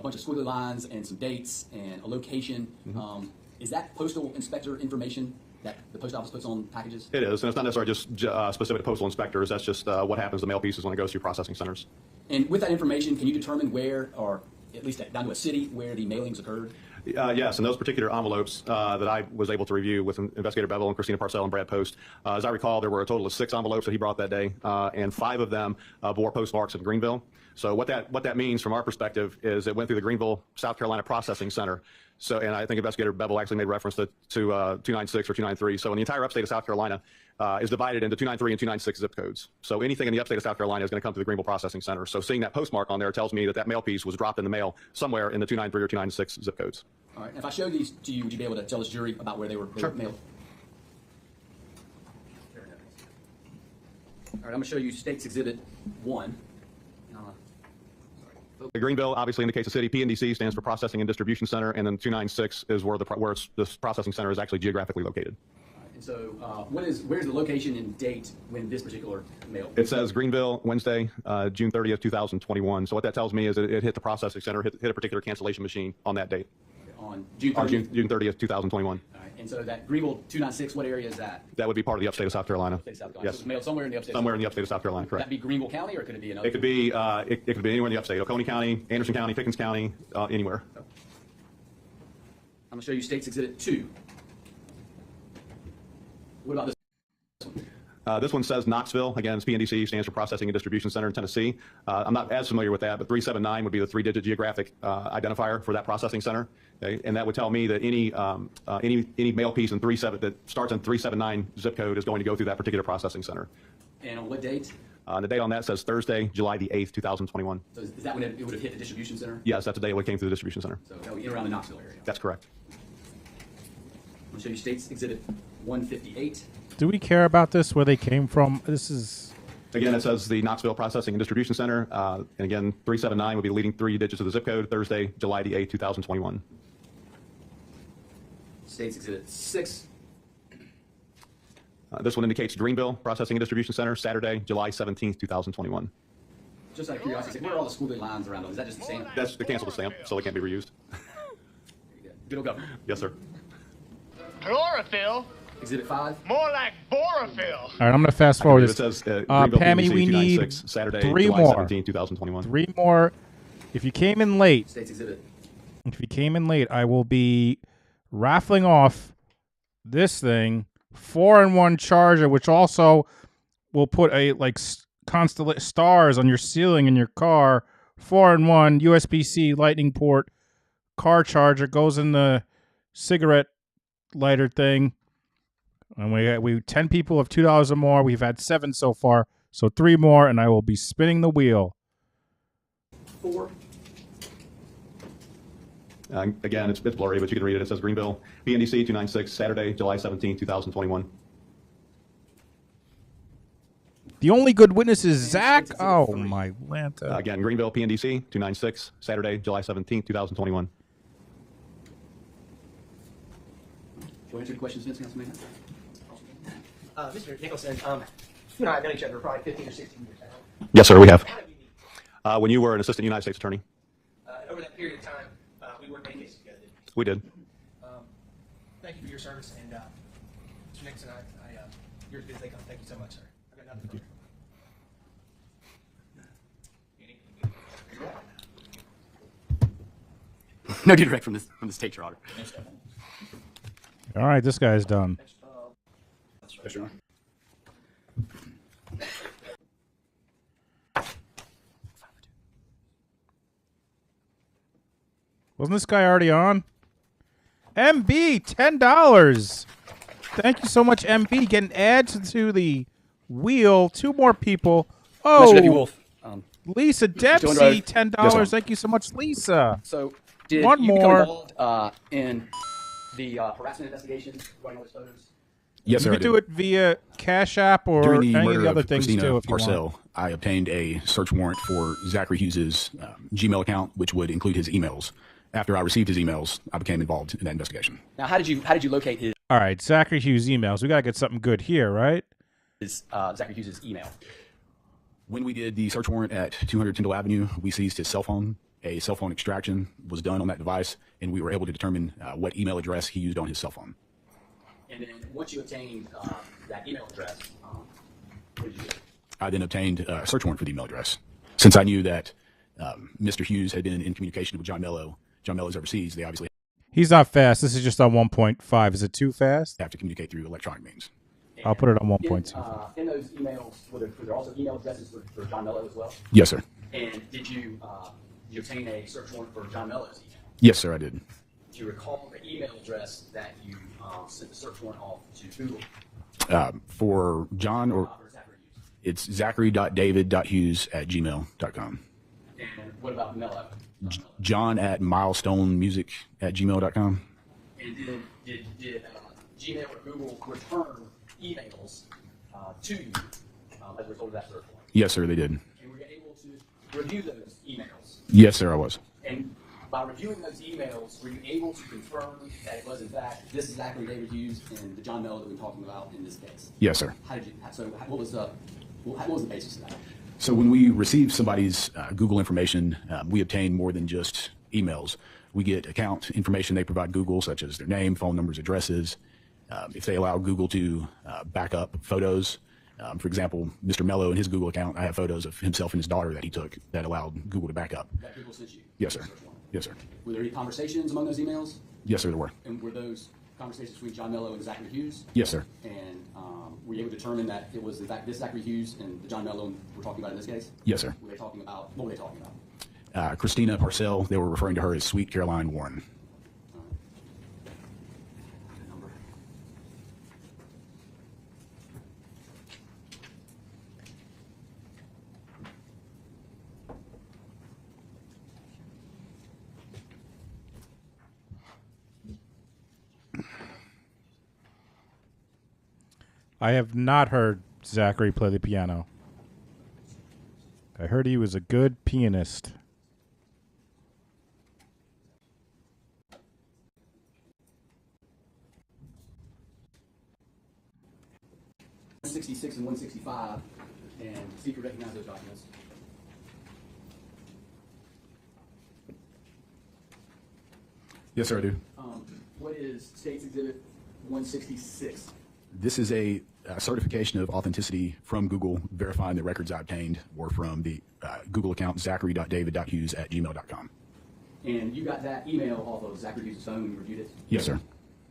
bunch of squiggly lines and some dates and a location. Mm-hmm. Is that postal inspector information that the post office puts on packages? It is, and it's not necessarily just specific to postal inspectors. That's just what happens to mail pieces when it goes through processing centers. And with that information, can you determine where, or at least down to a city, where the mailings occurred? Yes, and those particular envelopes that I was able to review with Investigator Beville and Christina Parcell and Brad Post, as I recall, there were a total of 6 envelopes that he brought that day, and 5 of them bore postmarks of Greenville. So what that means from our perspective is it went through the Greenville, South Carolina Processing Center. So, and I think Investigator Beville actually made reference to 296 or 293. So in the entire upstate of South Carolina is divided into 293 and 296 zip codes. So anything in the upstate of South Carolina is going to come through the Greenville Processing Center. So seeing that postmark on there tells me that mail piece was dropped in the mail somewhere in the 293 or 296 zip codes. All right. If I show these to you, would you be able to tell this jury about where they were mailed? All right. I'm going to show you State's Exhibit 1. The Greenville obviously indicates the city. PNDC stands for Processing and Distribution Center, and then 296 is where this processing center is actually geographically located. And so, where's the location and date when this particular mail? It says Greenville, Wednesday, June 30th, 2021. So what that tells me is it hit the processing center, hit a particular cancellation machine on that date. On June 30th? June 30th, 2021. All right. And so that Greenville 296, what area is that? That would be part of the upstate of South Carolina. Upstate of South Carolina. Yes. So it's mailed somewhere in the upstate. Somewhere in the upstate of South Carolina, correct. Would that be Greenville County, or could it be another? It could be it could be anywhere in the upstate. Oconee County, Anderson County, Pickens County, anywhere. I'm going to show you State's Exhibit 2. What about this one? This one says Knoxville. Again, it's PNDC, stands for Processing and Distribution Center in Tennessee. I'm not as familiar with that, but 379 would be the 3-digit geographic identifier for that processing center. Okay? And that would tell me that any mail piece in that starts in 379 zip code is going to go through that particular processing center. And on what date? The date on that says Thursday, July the 8th, 2021. So is that when it would have hit the distribution center? Yes, that's the day when it came through the distribution center. So that would be in around the Knoxville area. That's correct. I'm going to show you State's Exhibit 158. Do we care about this, where they came from? This is... Again, it says the Knoxville Processing and Distribution Center. And again, 379 would be the leading 3 digits of the zip code, Thursday, July the 8th, 2021. State's Exhibit 6. This one indicates Greenville Processing and Distribution Center, Saturday, July 17th, 2021. Just out of curiosity, where are all the squiggly lines around those? Is that just the stamp? That's the cancelable stamp, so it can't be reused. Good old government. Yes, sir. Chlorophyll? Exhibit 5. More like borophyll. All right, I'm going to fast forward It this. says Pammy, we need Saturday, 3 July more. 17, 2021. 3 more. If you came in late, State's Exhibit. I will be raffling off this thing, 4-in-1 charger, which also will put a constellation stars on your ceiling in your car. 4-in-1 USB-C lightning port car charger, goes in the cigarette lighter thing. And we 10 people have $2 or more. We've had 7 so far, so 3 more, and I will be spinning the wheel. 4. Again, it's blurry, but you can read it. It says Greenville, PNDC 296, Saturday, July 17, 2021. The only good witness is Zach. Oh, my Lanta. Again, Greenville, PNDC 296, Saturday, July 17, 2021. Go answer the questions, Vince, Councilman. Mr. Nicholson, you and I have known each other for probably 15 or 16 years now. Yes, sir, we have. How did we meet? When you were an assistant United States attorney, Over that period of time, we worked many cases together. Didn't we did. we? Thank you for your service, and Mr. Nicholson, you're as good as they come. Thank you so much, sir. I've got nothing further. No direct from this state, Your Honor. All right, this guy's done. Yes, Your Honor. Wasn't this guy already on? MB, $10. Thank you so much, MB. Getting ads to the wheel. 2 more people. Oh, Mr. Deputy Wolf. Lisa Dempsey, $10. Yes, Thank you so much, Lisa. So, did One you more. become involved in the harassment investigation regarding all those photos? Yes, You sir. can do it via Cash App or During the any of murder the other of things Christina too. If you want. Parcell, I obtained a search warrant for Zachary Hughes's Gmail account, which would include his emails. After I received his emails, I became involved in that investigation. Now, how did you locate his All right, Zachary Hughes emails. We gotta get something good here, right? Zachary Hughes' email? When we did the search warrant at 200 Tyndall Avenue, we seized his cell phone. A cell phone extraction was done on that device, and we were able to determine what email address he used on his cell phone. And then once you obtained that email address, what did you do? I then obtained a search warrant for the email address. Since I knew that Mr. Hughes had been in communication with John Mello's overseas, they obviously He's not fast. This is just on 1.5. Is it too fast? have to communicate through electronic means. I'll put it on 1.2. In those emails, were there also email addresses for John Mello as well? Yes, sir. And did you obtain a search warrant for John Mello's email? Yes, sir, I did. Do you recall the email address that you sent the search warrant off to Google? For John, or For Zachary Hughes? it's zachary.david.hughes@gmail.com. And what about Mello? John at milestonemusic@gmail.com. And did Gmail or Google return emails to you as a result of that search warrant? Yes, sir, they did. And were you able to review those emails? Yes, sir, I was. And by reviewing those emails, were you able to confirm that it was in fact this is Zachary David Hughes and the John Mello that we're talking about in this case? Yes, sir. How did you? So what was the basis of that? So when we receive somebody's Google information, we obtain more than just emails. We get account information they provide Google, such as their name, phone numbers, addresses. If they allow Google to back up photos, for example, Mr. Mello in his Google account, I have photos of himself and his daughter that he took that allowed Google to back up. That Google sent you? Yes, sir. Yes, sir. Were there any conversations among those emails? Yes, sir, there were. And were those conversations between John Mello and Zachary Hughes? Yes, sir. And were you able to determine that it was in fact this Zachary Hughes and the John Mello we're talking about in this case? Yes, sir. Were they talking about, what were they talking about? Christina Parcell, they were referring to her as Sweet Caroline Warren. Good number. I have not heard Zachary play the piano. I heard he was a good pianist. .166 and 165, and see if you recognize those documents. Yes, sir, I do. What is State's Exhibit 166? This is a certification of authenticity from Google, verifying the records I obtained were from the Google account zachary.david.hughes@gmail.com. And you got that email off of Zachary Hughes' phone when you reviewed it? Yes, sir.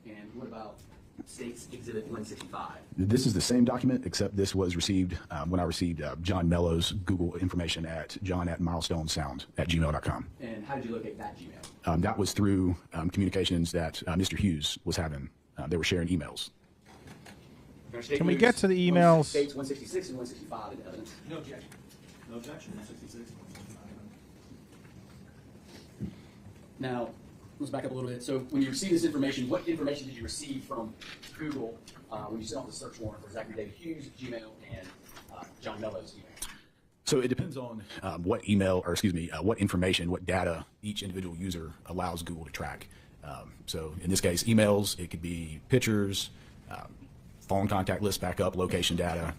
And what about State's Exhibit 165? This is the same document, except this was received when I received John Mello's Google information at john@milestonesound@gmail.com. And how did you locate that Gmail? That was through communications that Mr. Hughes was having. They were sharing emails. Can we get to the emails? States 166 and 165 in evidence. No objection. No objection. 166. Now, let's back up a little bit. So when you received this information, what information did you receive from Google when you sent off the search warrant for Zachary David Hughes' Gmail and John Mello's email? So it depends on what email, or excuse me, what information, what data each individual user allows Google to track. So in this case, emails, it could be pictures, phone contact list backup, location data,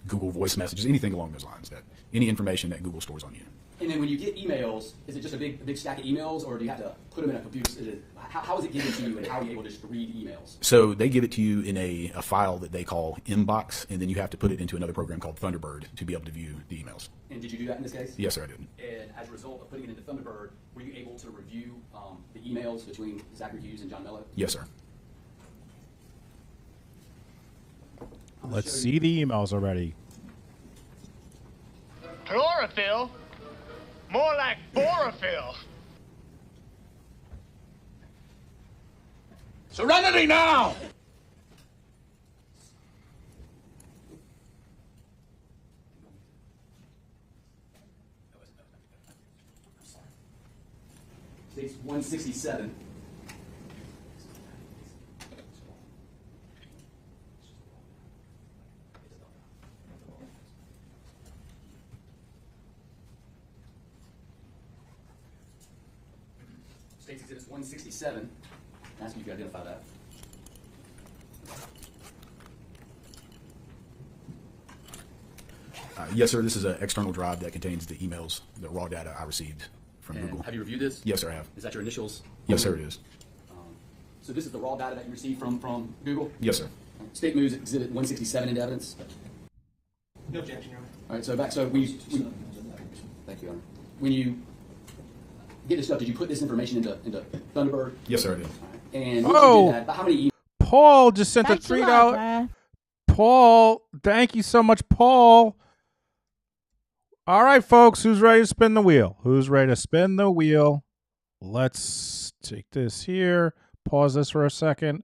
Google voice messages, anything along those lines, that any information that Google stores on you. And then when you get emails, is it just a big stack of emails, or do you have to put them in a computer? How is it given to you, and how are you able to just read emails? So they give it to you in a file that they call inbox, and then you have to put it into another program called Thunderbird to be able to view the emails. And did you do that in this case? Yes, sir, I did. And as a result of putting it into Thunderbird, were you able to review the emails between Zachary Hughes and John Mello? Yes, sir. Let's see the emails already. Chlorophyll? More like borophyll. Serenity now! States 167. States Exhibit 167. Ask you if you identify that. Yes, sir. This is an external drive that contains the emails, the raw data I received from And Google. have you reviewed this? Yes, sir, I have. Is that your initials? Yes, sir, it is. So this is the raw data that you received from Google? Yes, sir. State moves Exhibit 167 into evidence. No objection, Your Honor. All right, so thank you, Honor. When you get this stuff, did you put this information into Thunderbird? Yes, sir, I did. And once you did that, how many Paul just sent a Thanks a lot, $3. bruh. Paul, thank you so much, Paul. All right, folks, who's ready to spin the wheel? Who's ready to spin the wheel? Let's take this here. Pause this for a second.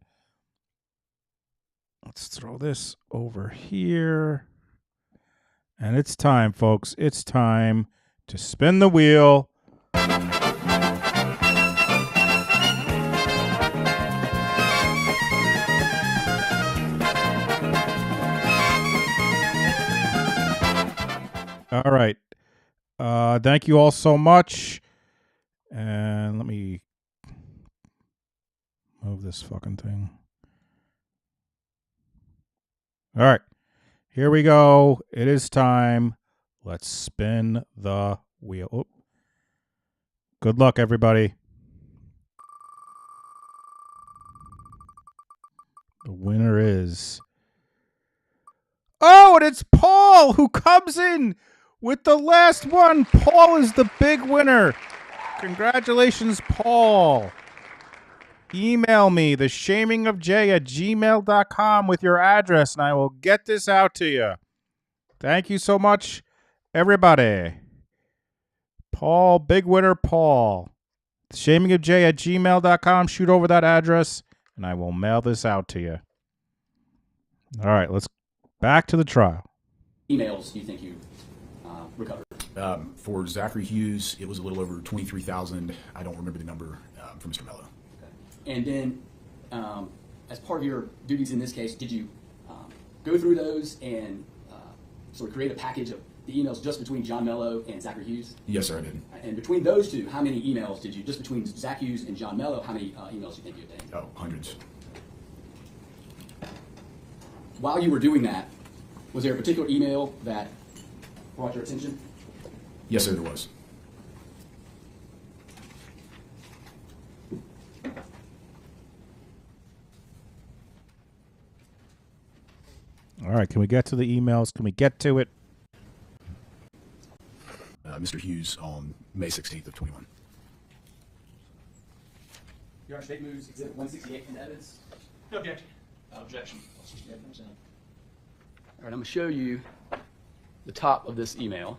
Let's throw this over here. And it's time, folks. It's time to spin the wheel. All right. Thank you all so much. And let me move this fucking thing. All right. Here we go. It is time. Let's spin the wheel. Oh. Good luck, everybody. The winner is... Oh, and it's Paul who comes in with the last one. Paul is the big winner. Congratulations, Paul. Email me, theshamingofjay@gmail.com with your address, and I will get this out to you. Thank you so much, everybody. Paul, big winner, Paul. Shamingofjay@gmail.com. Shoot over that address, and I will mail this out to you. All right, let's back to the trial. emails do you think you recovered? For Zachary Hughes, it was a little over 23,000. I don't remember the number for Mr. Mello. Okay. And then, as part of your duties in this case, did you go through those and sort of create a package of the emails just between John Mello and Zachary Hughes? Yes, sir, I did. And between those two, how many emails did you, just between Zach Hughes and John Mello, how many emails do you think you obtained? Oh, hundreds. While you were doing that, was there a particular email that brought your attention? Yes, sir, there was. All right, can we get to the emails? Can we get to it? Mr. Hughes on May 16th of 21. Your Honor, state moves Exhibit 168 in evidence. No objection. Objection. All right, I'm going to show you the top of this email.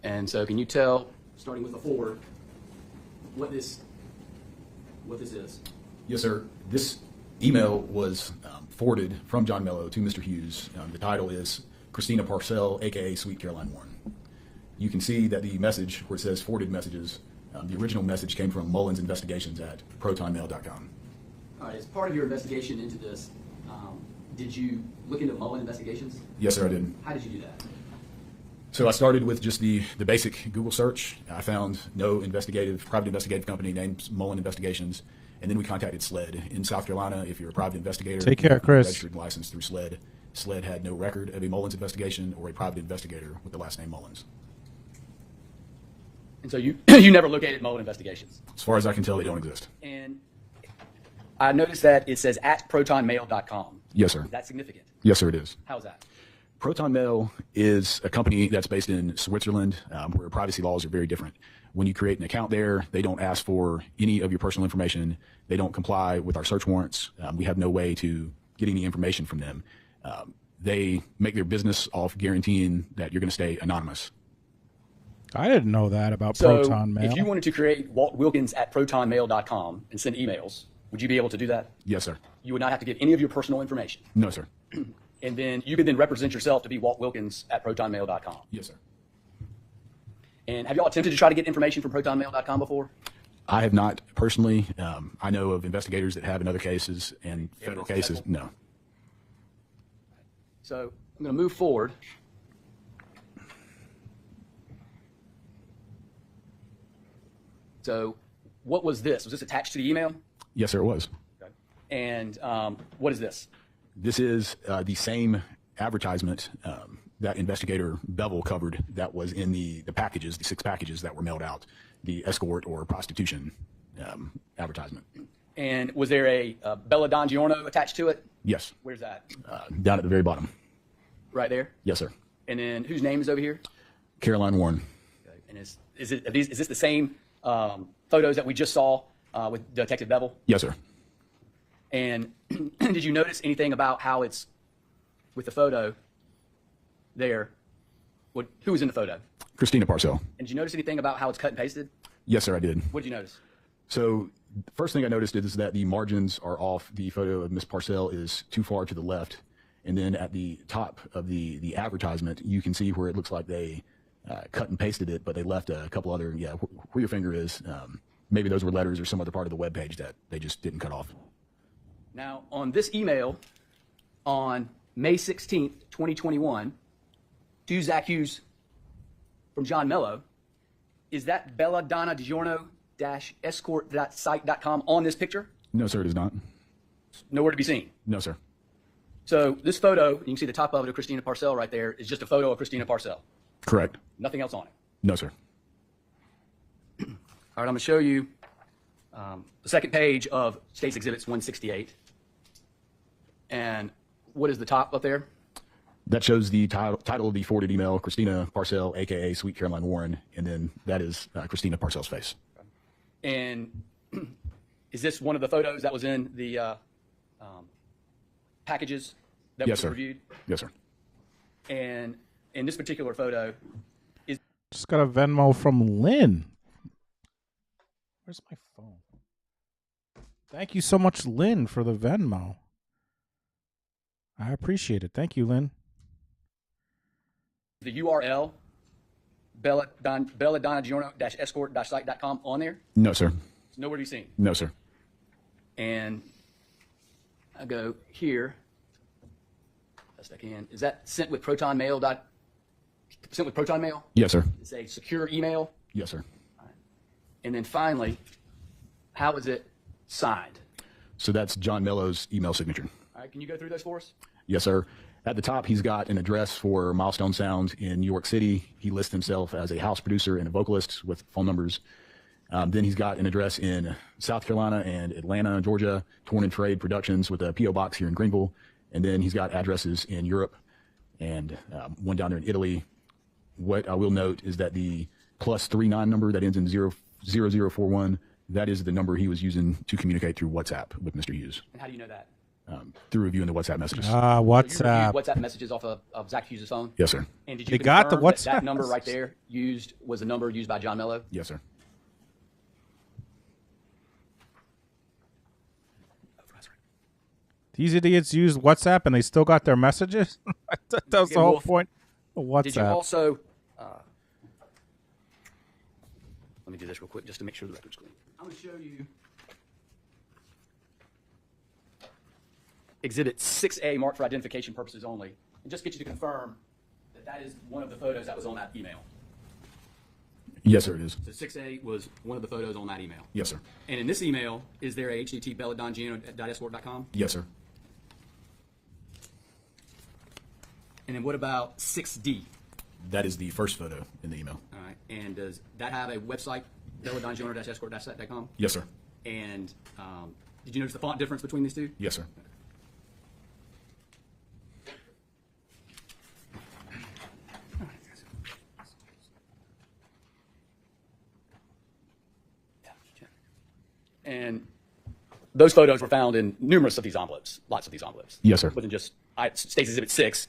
And so can you tell, starting with the forward, what this is? Yes, sir. This email was forwarded from John Mello to Mr. Hughes. The title is Christina Parcell, a.k.a. Sweet Caroline Warren. You can see that the message, where it says forwarded messages, the original message came from Mullins Investigations at protonmail.com. All right, as part of your investigation into this, did you look into Mullen Investigations? Yes, sir, I did. How did you do that? So I started with just the basic Google search. I found no private investigative company named Mullen Investigations. And then we contacted SLED in South Carolina. If you're a private investigator, Take care, Chris. Registered and licensed through SLED. SLED had no record of a Mullins investigation or a private investigator with the last name Mullins. And so you you never located Mullen Investigations? As far as I can tell, they don't exist. And I noticed that it says at protonmail.com. Yes, sir. Is that significant? Yes, sir, it is. How's that? Proton Mail is a company that's based in Switzerland, where privacy laws are very different. When you create an account there, they don't ask for any of your personal information. They don't comply with our search warrants. We have no way to get any information from them. They make their business off guaranteeing that you're going to stay anonymous. I didn't know that about So Proton Mail. if you wanted to create Walt Wilkins at protonmail.com and send emails, would you be able to do that? Yes, sir. You would not have to give any of your personal information. No, sir. And then you could then represent yourself to be Walt Wilkins at protonmail.com. Yes, sir. And have y'all attempted to try to get information from protonmail.com before? I have not personally. I know of investigators that have in other cases and federal cases. No. So I'm going to move forward. So what was this? Was this attached to the email? Yes, sir, it was. Okay. And what is this? This is the same advertisement that Investigator Beville covered that was in the packages, the 6 packages that were mailed out, the escort or prostitution advertisement. And was there a Bella Don Giorno attached to it? Yes. Where's that? Down at the very bottom. Right there? Yes, sir. And then whose name is over here? Caroline Warren. Okay. And is this the same photos that we just saw with Detective Beville? Yes, sir. And did you notice anything about how it's with the photo there? Who was in the photo? Christina Parcell. And did you notice anything about how it's cut and pasted? Yes, sir, I did. What did you notice? So the first thing I noticed is that the margins are off. The photo of Miss Parcell is too far to the left. And then at the top of the advertisement, you can see where it looks like they cut and pasted it, but they left a couple other, where your finger is. Maybe those were letters or some other part of the web page that they just didn't cut off. Now, on this email, on May 16th, 2021, to Zach Hughes from John Mello, is that Bella Donna DiGiorno-escort.site.com on this picture? No, sir, it is not. Nowhere to be seen. No, sir. So this photo, you can see the top of it of Christina Parcell right there, is just a photo of Christina Parcell. Correct. Nothing else on it. No, sir. All right, I'm going to show you the second page of State's Exhibits 168. And what is the top up there? That shows the title of the forwarded email, Christina Parcell, a.k.a. Sweet Caroline Warren, and then that is Christina Parcell's face. And is this one of the photos that was in the packages that Yes, we sir. reviewed? Yes, sir. And in this particular photo, Just got a Venmo from Lynn. Where's my phone? Thank you so much, Lynn, for the Venmo. I appreciate it. Thank you, Lynn. the URL, belladonna-escort.site.com on there? No, sir. It's nowhere to be seen. No, sir. And I go here, best I can. Is that sent with Proton Mail? Sent with Proton Mail? Yes, sir. It's a secure email. Yes, sir. And then finally, how is it signed? So that's John Mello's email signature. All right, can you go through those for us? Yes, sir. At the top, he's got an address for Milestone Sound in New York City. He lists himself as a house producer and a vocalist with phone numbers. Then he's got an address in South Carolina and Atlanta, Georgia, Torn and Trade Productions with a P.O. box here in Greenville. And then he's got addresses in Europe and one down there in Italy. What I will note is that the +39 number that ends in 0041, that is the number he was using to communicate through WhatsApp with Mr. Hughes. And how do you know that? Through reviewing the WhatsApp messages. WhatsApp. So you reviewed WhatsApp messages off of Zach Hughes' phone? Yes, sir. And did you They got the confirm WhatsApp that number right there was the number used by John Mello? Yes, sir. These idiots used WhatsApp and they still got their messages? That was the whole point of WhatsApp. Did you also... let me do this real quick just to make sure the record's clean. I'm going to show you Exhibit 6A marked for identification purposes only, and just get you to confirm that that is one of the photos that was on that email. Yes, sir, it is. So 6A was one of the photos on that email. Yes, sir. And in this email, is there a http://belladongiano.escort.com? Yes, sir. And then what about 6D? That is the first photo in the email. All right. And does that have a website, belladongiano.escort.com? Yes, sir. And did you notice the font difference between these two? Yes, sir. And those photos were found in numerous of these envelopes, lots of these envelopes. Yes, sir. It wasn't just State's Exhibit 6.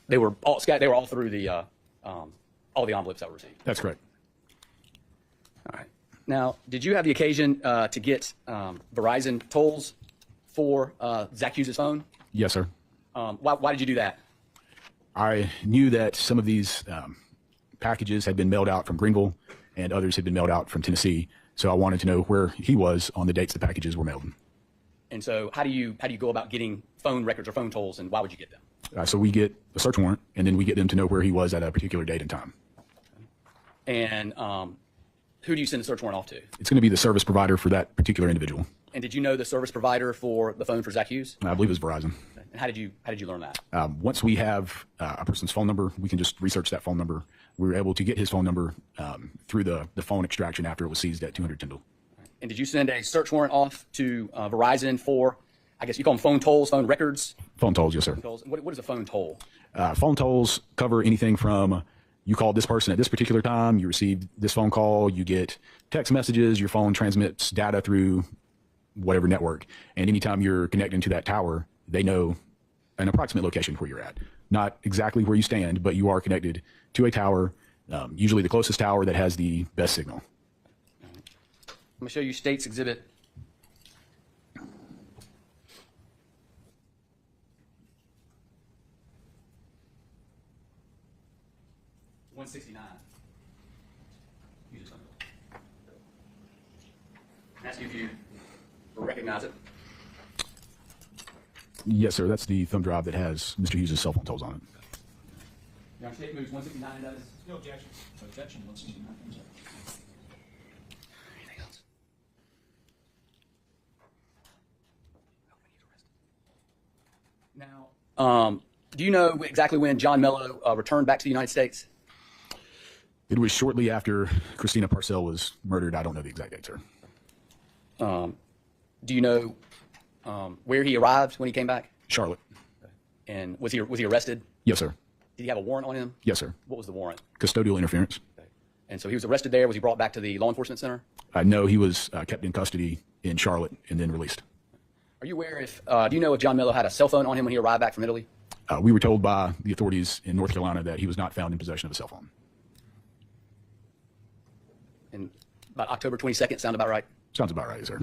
They were all through the all the envelopes that were received. That's correct. All right. Now, did you have the occasion to get Verizon tolls for Zach Hughes' phone? Yes, sir. Why did you do that? I knew that some of these packages had been mailed out from Greenville and others had been mailed out from Tennessee. So I wanted to know where he was on the dates the packages were mailed. And so how do you go about getting phone records or phone tolls, and why would you get them? So we get a search warrant, and then we get them to know where he was at a particular date and time. And who do you send the search warrant off to? It's going to be the service provider for that particular individual. And did you know the service provider for the phone for Zach Hughes? I believe it was Verizon. And how did you learn that? Once we have a person's phone number, we can just research that phone number. We were able to get his phone number through the phone extraction after it was seized at 200 Tyndall. And did you send a search warrant off to Verizon for, I guess you call them phone tolls, phone records? Phone tolls, yes, sir. Tolls. What is a phone toll? Phone tolls cover anything from you called this person at this particular time, you received this phone call, you get text messages, your phone transmits data through whatever network. And anytime you're connecting to that tower, they know an approximate location where you're at. Not exactly where you stand, but you are connected to a tower, usually the closest tower that has the best signal. I'm going to show you State's Exhibit. $169. Ask you if you recognize it. Yes, sir. That's the thumb drive that has Mr. Hughes' cell phone tolls on it. Your Honor, State moves 169 and does. No objection. No objection. 169. Anything else? Now, do you know exactly when John Mello returned back to the United States? It was shortly after Christina Parcell was murdered. I don't know the exact date, sir. Do you know where he arrived when he came back? Charlotte. And was he arrested? Yes, sir. Did he have a warrant on him? Yes, sir. What was the warrant? Custodial interference. Okay. And so he was arrested there. Was he brought back to the law enforcement center? No, he was kept in custody in Charlotte and then released. Are you aware if, do you know if John Mello had a cell phone on him when he arrived back from Italy? We were told by the authorities in North Carolina that he was not found in possession of a cell phone. And about October 22nd, sound about right? Sounds about right, sir.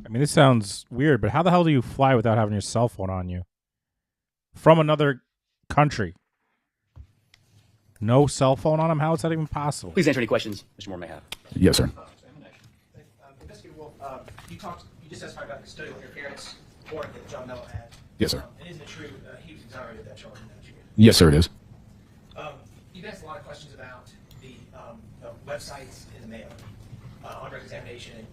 I mean, this sounds weird, but how the hell do you fly without having your cell phone on you? From another country. No cell phone on him? How is that even possible? Please answer any questions Mr. Moore may have. Yes, sir. Investigator Wolf, you just testified about the custodial interference warrant that John Mello had. Yes, sir. And isn't it true he was exonerated of that charge? Yes, sir, it is. You've asked a lot of questions about the websites in the mail under examination.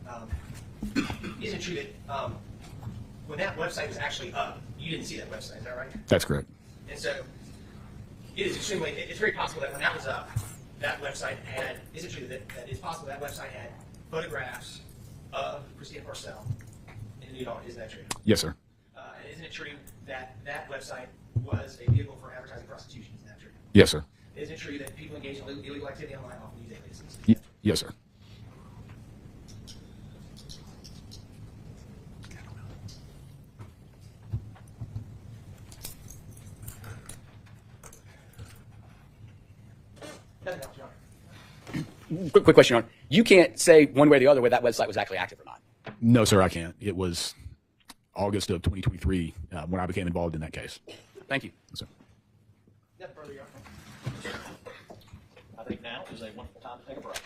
Isn't it true that when that website was actually up, you didn't see that website? Is that right? That's correct. And so it is extremely, it's very possible that when that was up, that website had, is it true that it's possible that website had photographs of Christina Parcell in the nude art? Is that true? Yes, sir. And isn't it true that that website was a vehicle for advertising prostitution? Is that true? Yes, sir. Isn't it true that people engage in illegal activity online often use aliases? Yes, sir. Nothing else, Your Honor. Quick question, Your Honor. You can't say one way or the other whether that website was actually active or not. No, sir, I can't. It was August of 2023 when I became involved in that case. Thank you. Yes, sir. Nothing further, Your Honor. I think now is a wonderful time to take a break.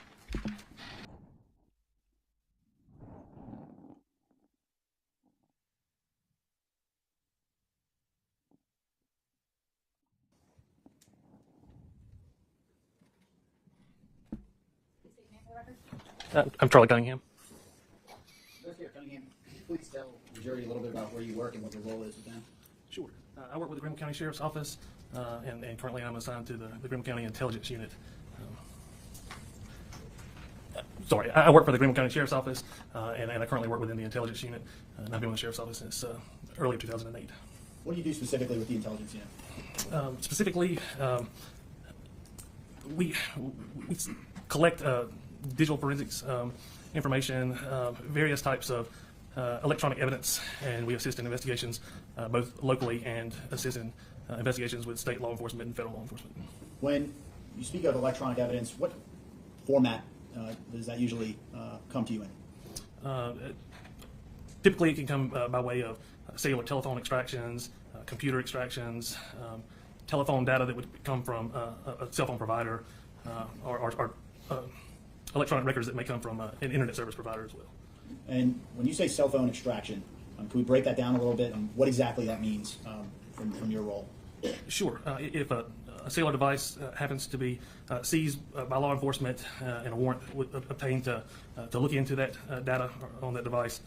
I'm Charlie Cunningham. Investigator Cunningham, please tell the jury a little bit about where you work and what your role is with them. Sure. I work with the Greenville County Sheriff's Office, and currently I'm assigned to the Greenville County Intelligence Unit. I work for the Greenville County Sheriff's Office, and I currently work within the Intelligence Unit. And I've been with the Sheriff's Office since early 2008. What do you do specifically with the Intelligence Unit? Specifically, we collect digital forensics information, various types of electronic evidence, and we assist in investigations both locally and assist in investigations with state law enforcement and federal law enforcement. When you speak of electronic evidence, what format does that usually come to you in? Typically, it can come by way of cellular telephone extractions, computer extractions, telephone data that would come from a cell phone provider, or electronic records that may come from an internet service provider as well. And when you say cell phone extraction, can we break that down a little bit on what exactly that means from your role? Sure. If a cellular device happens to be seized by law enforcement and a warrant obtained to look into that data on that device,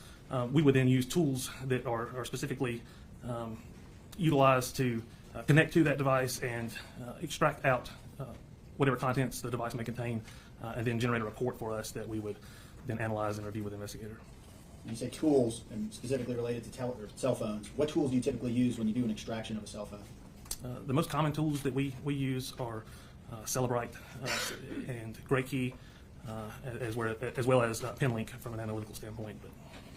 we would then use tools that are specifically utilized to connect to that device and extract out whatever contents the device may contain, and then generate a report for us that we would then analyze and review with the investigator. When you say tools, and specifically related to cell phones, what tools do you typically use when you do an extraction of a cell phone? The most common tools that we use are Celebrite and Gray Key, as well as PinLink from an analytical standpoint.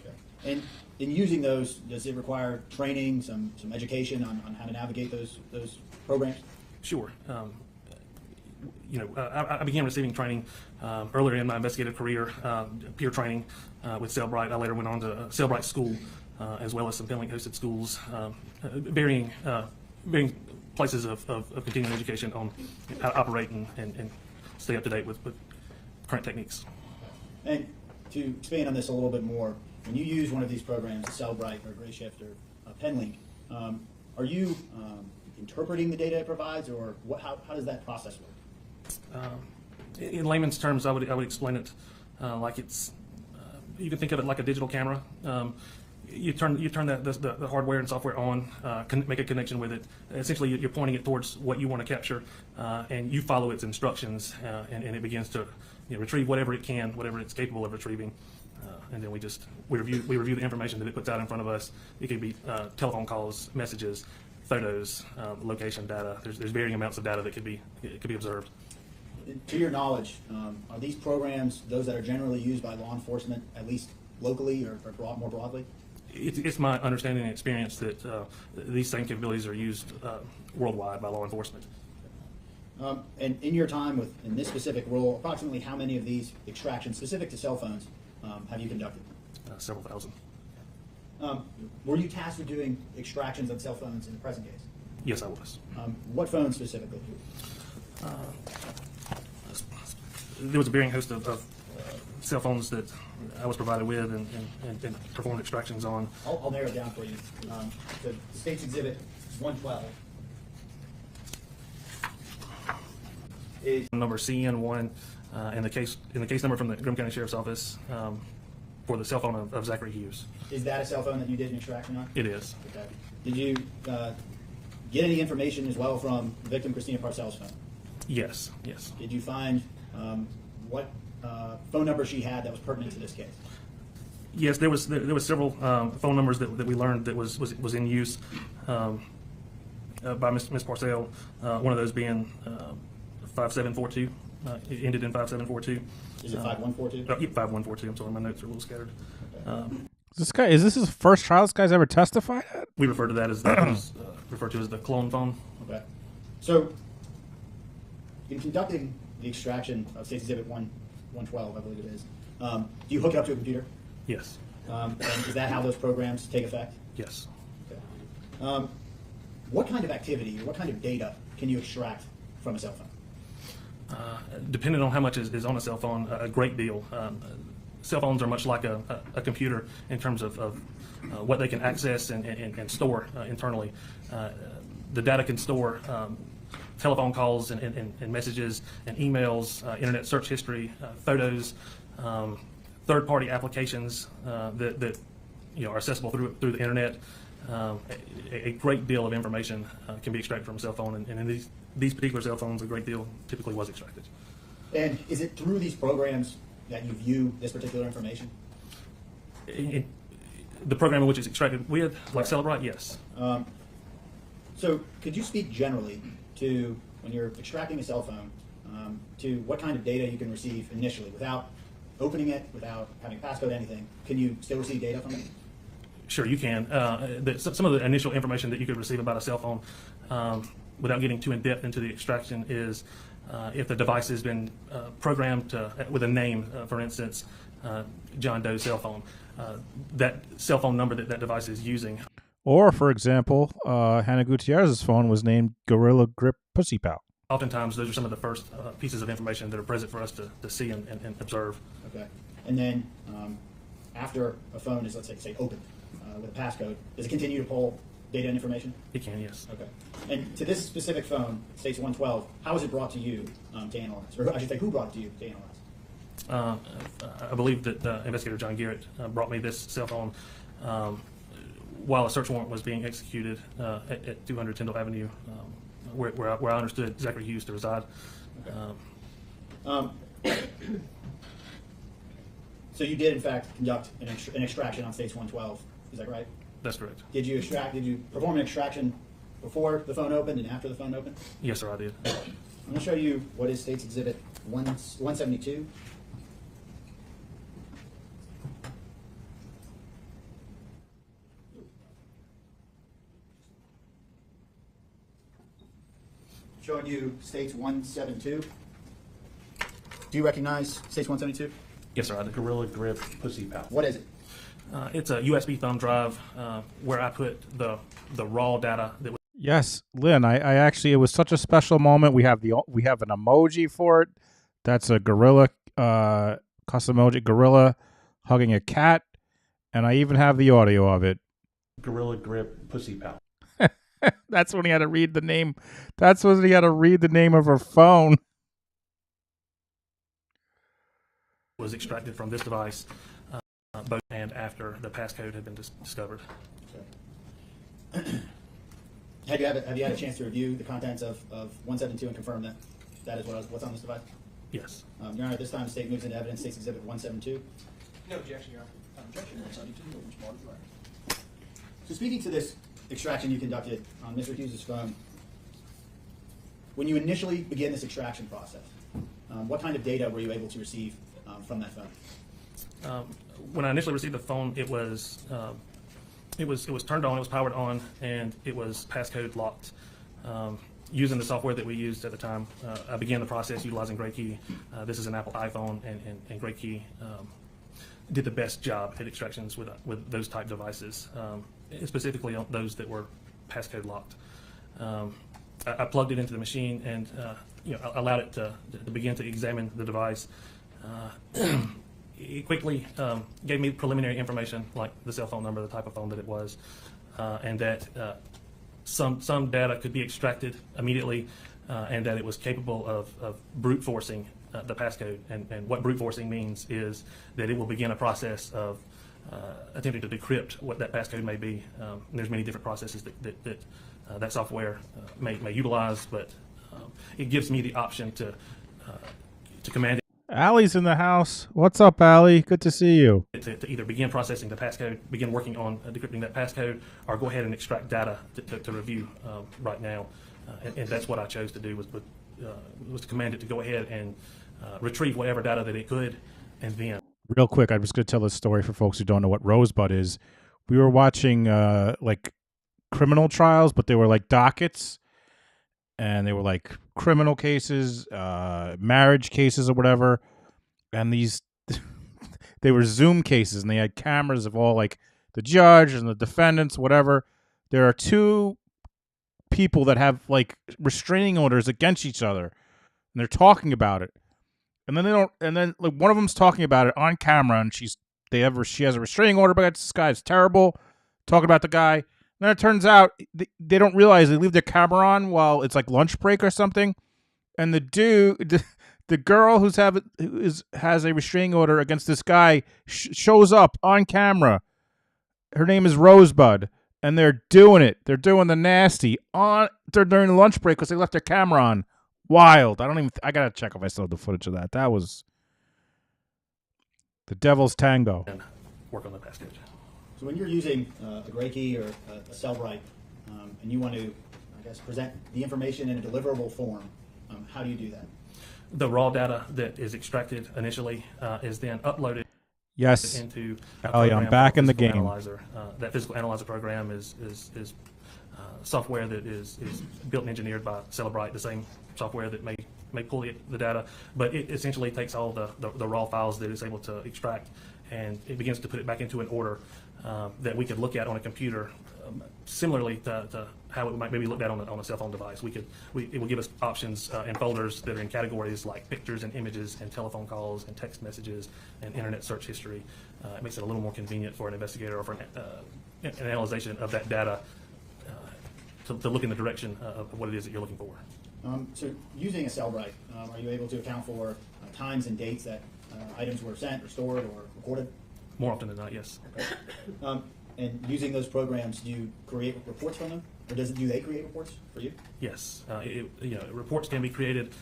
Okay. And in using those, does it require training, some education on how to navigate those programs? Sure. I began receiving training earlier in my investigative career, peer training with Celebrite. I later went on to Celebrite School, as well as some PinLink hosted schools, varying places of continuing education on how to operate and stay up to date with current techniques. And to expand on this a little bit more, when you use one of these programs, Celebrite or Grayshift or PinLink, are you interpreting the data it provides, or how does that process work? In layman's terms, I would explain it like it's. You can think of it like a digital camera. You turn the hardware and software on, make a connection with it. Essentially, you're pointing it towards what you want to capture, and you follow its instructions, and it begins to retrieve whatever it can, whatever it's capable of retrieving, and then we review the information that it puts out in front of us. It could be telephone calls, messages, photos, location data. There's varying amounts of data that could be observed. To your knowledge, are these programs those that are generally used by law enforcement, at least locally or more broadly? It's my understanding and experience that these same capabilities are used worldwide by law enforcement. And in your time in this specific role, approximately how many of these extractions specific to cell phones have you conducted? Several thousand. Were you tasked with doing extractions of cell phones in the present case? Yes, I was. What phones specifically? There was a varying host of cell phones that I was provided with and performed extractions on. I'll narrow it down for you. The State's Exhibit 112 is number CN1 and the case number from the Greenville County Sheriff's Office for the cell phone of Zachary Hughes. Is that a cell phone that you did an extraction on? It is. Okay. Did you get any information as well from the victim, Christina Parcel's phone? Yes. Did you find what phone number she had that was pertinent to this case? Yes, there was several phone numbers that we learned that was in use by Ms. Parcell. One of those being 5742. It ended in 5742. Is it 5142? Yeah, 5142. I'm sorry, my notes are a little scattered. Is this his first trial this guy's ever testified at? We refer to that as referred to as the clone phone. Okay. So, in conducting the extraction of State's Exhibit 112, I believe it is, do you hook it up to a computer? Yes. And is that how those programs take effect? Yes. Okay. What kind of activity or what kind of data can you extract from a cell phone? Depending on how much is on a cell phone, a great deal. Cell phones are much like a computer in terms of what they can access and store internally. The data can store telephone calls and messages and emails, internet search history, photos, third-party applications that are accessible through the internet. A great deal of information can be extracted from a cell phone, and in these particular cell phones, a great deal typically was extracted. And is it through these programs that you view this particular information? The program in which it's extracted with, like Celebrite, yes. So could you speak generally to, when you're extracting a cell phone, to what kind of data you can receive initially without opening it, without having a passcode, anything? Can you still receive data from it? Sure, you can. Some of the initial information that you could receive about a cell phone, without getting too in depth into the extraction, is if the device has been programmed with a name, for instance, John Doe's cell phone, that cell phone number that device is using. Or, for example, Hannah Gutierrez's phone was named Gorilla Grip Pussy Pal. Oftentimes, those are some of the first pieces of information that are present for us to see and observe. Okay. And then after a phone is, let's say opened with a passcode, does it continue to pull data and information? It can, yes. Okay. And to this specific phone, States 112, how was it brought to you to analyze? Or I should say, who brought it to you to analyze? I believe that Investigator John Garrett brought me this cell phone while a search warrant was being executed at 200 Tyndall Avenue, where I understood Zachary Hughes to reside. Okay. So you did, in fact, conduct an extraction on States 112. Is that right? That's correct. Did you perform an extraction before the phone opened and after the phone opened? Yes, sir, I did. I'm going to show you what is States Exhibit 172. Showing you States 172. Do you recognize States 172? Yes, sir, I did. Gorilla Grip Pussy Pal. What is it? It's a USB thumb drive where I put the raw data that was. Yes, Lynn, I actually, it was such a special moment. We have an emoji for it. That's a gorilla, custom emoji, gorilla hugging a cat, and I even have the audio of it. Gorilla Grip Pussy Pal. That's when he had to read the name. That's when he had to read the name of her phone. Was extracted from this device, both and after the passcode had been discovered. Okay. Have you had a chance to review the contents of 172 and confirm that is what's on this device? Yes. Your Honor, at this time, the state moves into evidence, State's Exhibit 172. No objection, Your Honor. Objection, 172. So speaking to this extraction you conducted on Mr. Hughes' phone, when you initially began this extraction process, what kind of data were you able to receive from that phone? When I initially received the phone, it was turned on, it was powered on, and it was passcode locked. Using the software that we used at the time, I began the process utilizing GrayKey. This is an Apple iPhone, and GrayKey did the best job at extractions with those type devices, specifically on those that were passcode locked. I plugged it into the machine and allowed it to begin to examine the device. It quickly gave me preliminary information like the cell phone number, the type of phone that it was, and that some data could be extracted immediately, and that it was capable of brute forcing the passcode. And what brute forcing means is that it will begin a process of attempting to decrypt what that passcode may be. And there's many different processes that software may utilize, but it gives me the option to command it. Allie's in the house. What's up, Allie? Good to see you. To either begin processing the passcode, begin working on decrypting that passcode, or go ahead and extract data to review right now. And that's what I chose to do, was to command it to go ahead and retrieve whatever data that it could, and then. Real quick, I'm just going to tell this story for folks who don't know what Rosebud is. We were watching like criminal trials, but they were like dockets. And they were like criminal cases, marriage cases or whatever. And they were Zoom cases, and they had cameras of all like the judge and the defendants, whatever. There are two people that have like restraining orders against each other, and they're talking about it. And then like one of them's talking about it on camera, and she has a restraining order against this guy. It's terrible. Talking about the guy. Then it turns out they don't realize they leave their camera on while it's like lunch break or something. And the The girl who has a restraining order against this guy shows up on camera. Her name is Rosebud, and they're doing it. They're doing the nasty during the lunch break because they left their camera on. Wild. I gotta check if I still have the footage of that. That was the devil's tango. And work on the passcode. So when you're using a gray key or a Cellbrite, and you want to, I guess, present the information in a deliverable form, how do you do that? The raw data that is extracted initially is then uploaded into a I'm back in the game. Analyzer. That physical analyzer program is software that is built and engineered by Cellbrite, the same software that may pull the data, but it essentially takes all the raw files that it's able to extract, and it begins to put it back into an order that we could look at on a computer, similarly to how it might maybe looked at on a cell phone device. It will give us options and folders that are in categories like pictures and images and telephone calls and text messages and internet search history. It makes it a little more convenient for an investigator or for an analyzation of that data to look in the direction of what it is that you're looking for. So using a Cellbrite, are you able to account for times and dates that items were sent or stored or recorded? More often than not, yes. Okay. And using those programs, do you create reports from them, or do they create reports for you? Yes. Reports can be created.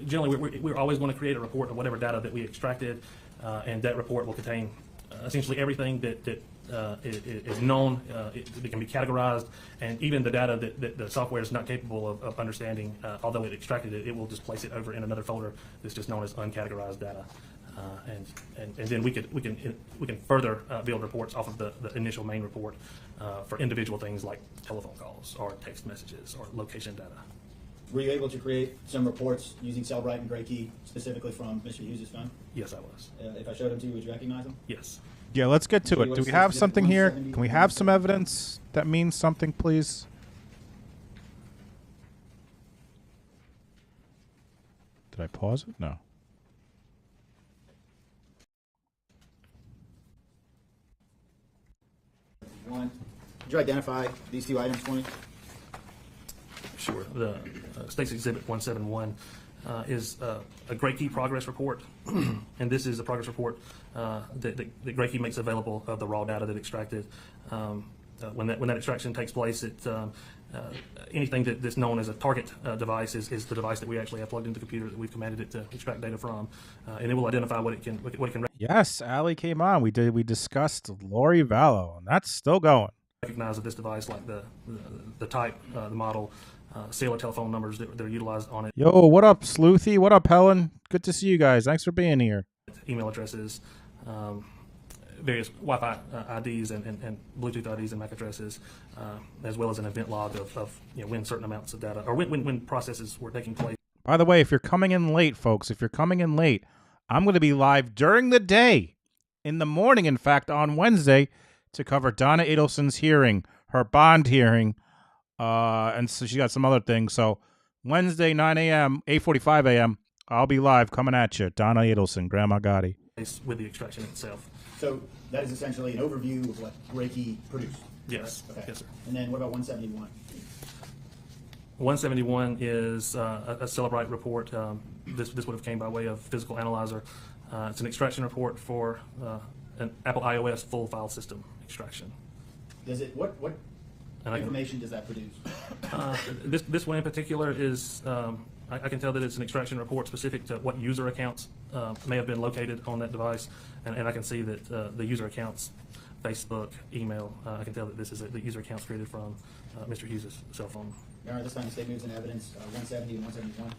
Generally, we're always going to create a report of whatever data that we extracted, and that report will contain essentially everything that is known. It can be categorized, and even the data that the software is not capable of understanding, although it extracted it, it will just place it over in another folder that's just known as uncategorized data. And then we can further build reports off of the initial main report for individual things like telephone calls or text messages or location data. Were you able to create some reports using Cellbrite and Gray Key specifically from Mr. Hughes' phone? Yes, I was. If I showed them to you, would you recognize them? Yes. Yeah, let's get to it. Do we have something here? Can we have some evidence that means something, please? Did I pause it? No. Could you identify these two items for me? Sure. The State's Exhibit 171 is a Gray Key progress report, and this is a progress report that Gray Key makes available of the raw data that extracted. When that extraction takes place, anything that's known as a target device is the device that we actually have plugged into the computer that we've commanded it to extract data from, and it will identify what it can. Yes, Allie came on. We discussed Lori Vallow, and that's still going. Recognize of this device, like the type, the model, cellular telephone numbers that are utilized on it. Yo, what up, Sleuthy? What up, Helen? Good to see you guys. Thanks for being here. Email addresses, various Wi-Fi IDs and Bluetooth IDs and MAC addresses, as well as an event log of when certain amounts of data or when processes were taking place. By the way, if you're coming in late, folks, I'm going to be live during the day, in the morning, in fact, on Wednesday, to cover Donna Adelson's hearing, her bond hearing, and so she got some other things. So Wednesday, 9 a.m., 8:45 a.m., I'll be live coming at you. Donna Adelson, Grandma Gotti. With the extraction itself. So that is essentially an overview of what Gray Key produced. Yes. Right? Okay. Yes, sir. And then what about 171? 171 is a Cellbrite report. This would have came by way of physical analyzer. It's an extraction report for an Apple iOS full file system extraction. Does it what information does that produce? This one in particular is I can tell that it's an extraction report specific to what user accounts may have been located on that device, and I can see that the user accounts, Facebook, email, I can tell that this is the user accounts created from Mr. Hughes' cell phone. All right, this time the state moves in evidence 170 and 171.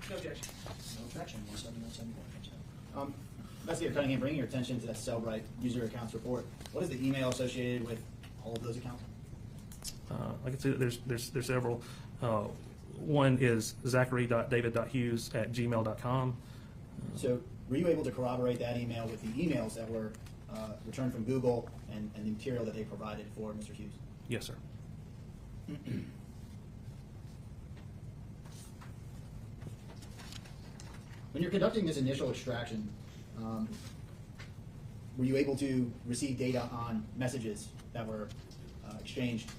No objection. No objection. 170, 171. Investigator Cunningham, bringing your attention to that Cellbrite user accounts report. What is the email associated with all of those accounts? I can see that there's several. One is zachary.david.hughes@gmail.com. So were you able to corroborate that email with the emails that were returned from Google and the material that they provided for Mr. Hughes? Yes, sir. When you're conducting this initial extraction, were you able to receive data on messages that were exchanged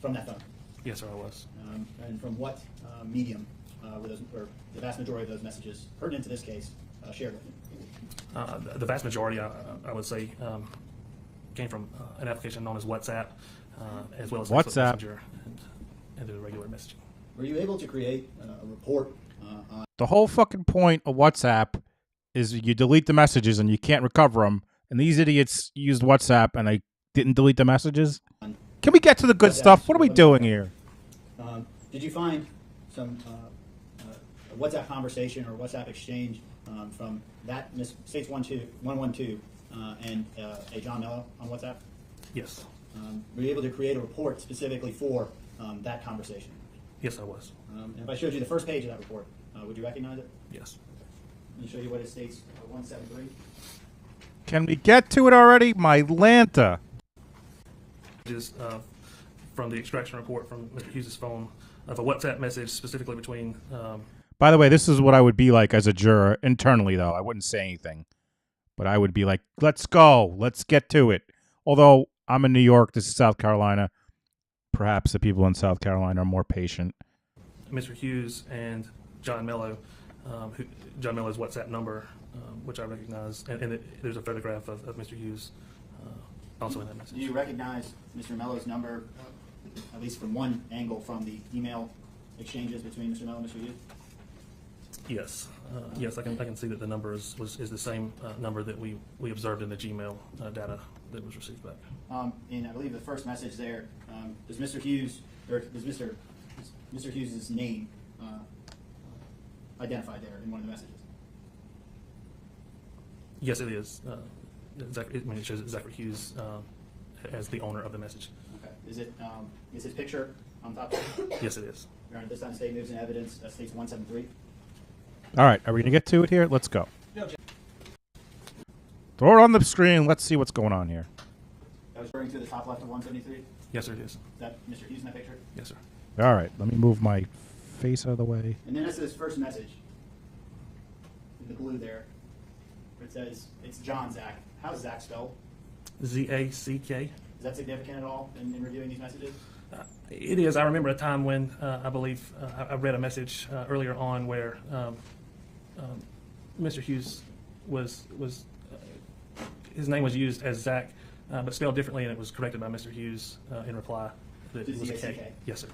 from that phone? Yes, sir, I was. And from what medium were those, or the vast majority of those messages pertinent to this case shared with you? The vast majority, I would say, came from an application known as WhatsApp, as well as Facebook WhatsApp. Messenger and the regular messaging. Were you able to create a report on? The whole fucking point of WhatsApp is you delete the messages and you can't recover them. And these idiots used WhatsApp and they didn't delete the messages. Can we get to the good stuff? What are we doing here? Did you find some a WhatsApp conversation or WhatsApp exchange from that States 112 and a John Mello on WhatsApp? Yes. Were you able to create a report specifically for that conversation? Yes, I was. And if I showed you the first page of that report, would you recognize it? Yes. Let me show you what it states, 173. Can we get to it already? My Lanta. Is from the extraction report from Mr. Hughes' phone of a WhatsApp message specifically between. By the way, this is what I would be like as a juror internally, though. I wouldn't say anything. But I would be like, let's go. Let's get to it. Although I'm in New York, this is South Carolina. Perhaps the people in South Carolina are more patient. Mr. Hughes and John Mello, John Mello's WhatsApp number, which I recognize, and there's a photograph of Mr. Hughes also in that message. Do you recognize Mr. Mello's number, at least from one angle, from the email exchanges between Mr. Mello and Mr. Hughes? Yes, yes, I can see that the number is the same number that we observed in the Gmail data that was received back. And I believe the first message there, does Mr. Hughes, or does Mr. Hughes' name identified there in one of the messages? Yes, it is. It shows Zachary Hughes as the owner of the message. Okay. Is his picture on top of it? Yes, it is. Your Honor, this time state moves in evidence, states 173. All right, are we going to get to it here? Let's go. Throw it on the screen. Let's see what's going on here. I was referring to the top left of 173. Yes, sir, it is. Is that Mr. Hughes in that picture? Yes, sir. All right, let me move my face out of the way. And then as to this first message, in the blue there, where it says, it's John Zach. How's Zach spelled? Z-A-C-K. Is that significant at all in reviewing these messages? It is. I remember a time when I believe I read a message earlier on where Mr. Hughes was his name was used as Zach, but spelled differently, and it was corrected by Mr. Hughes in reply that it was a K. Yes, sir.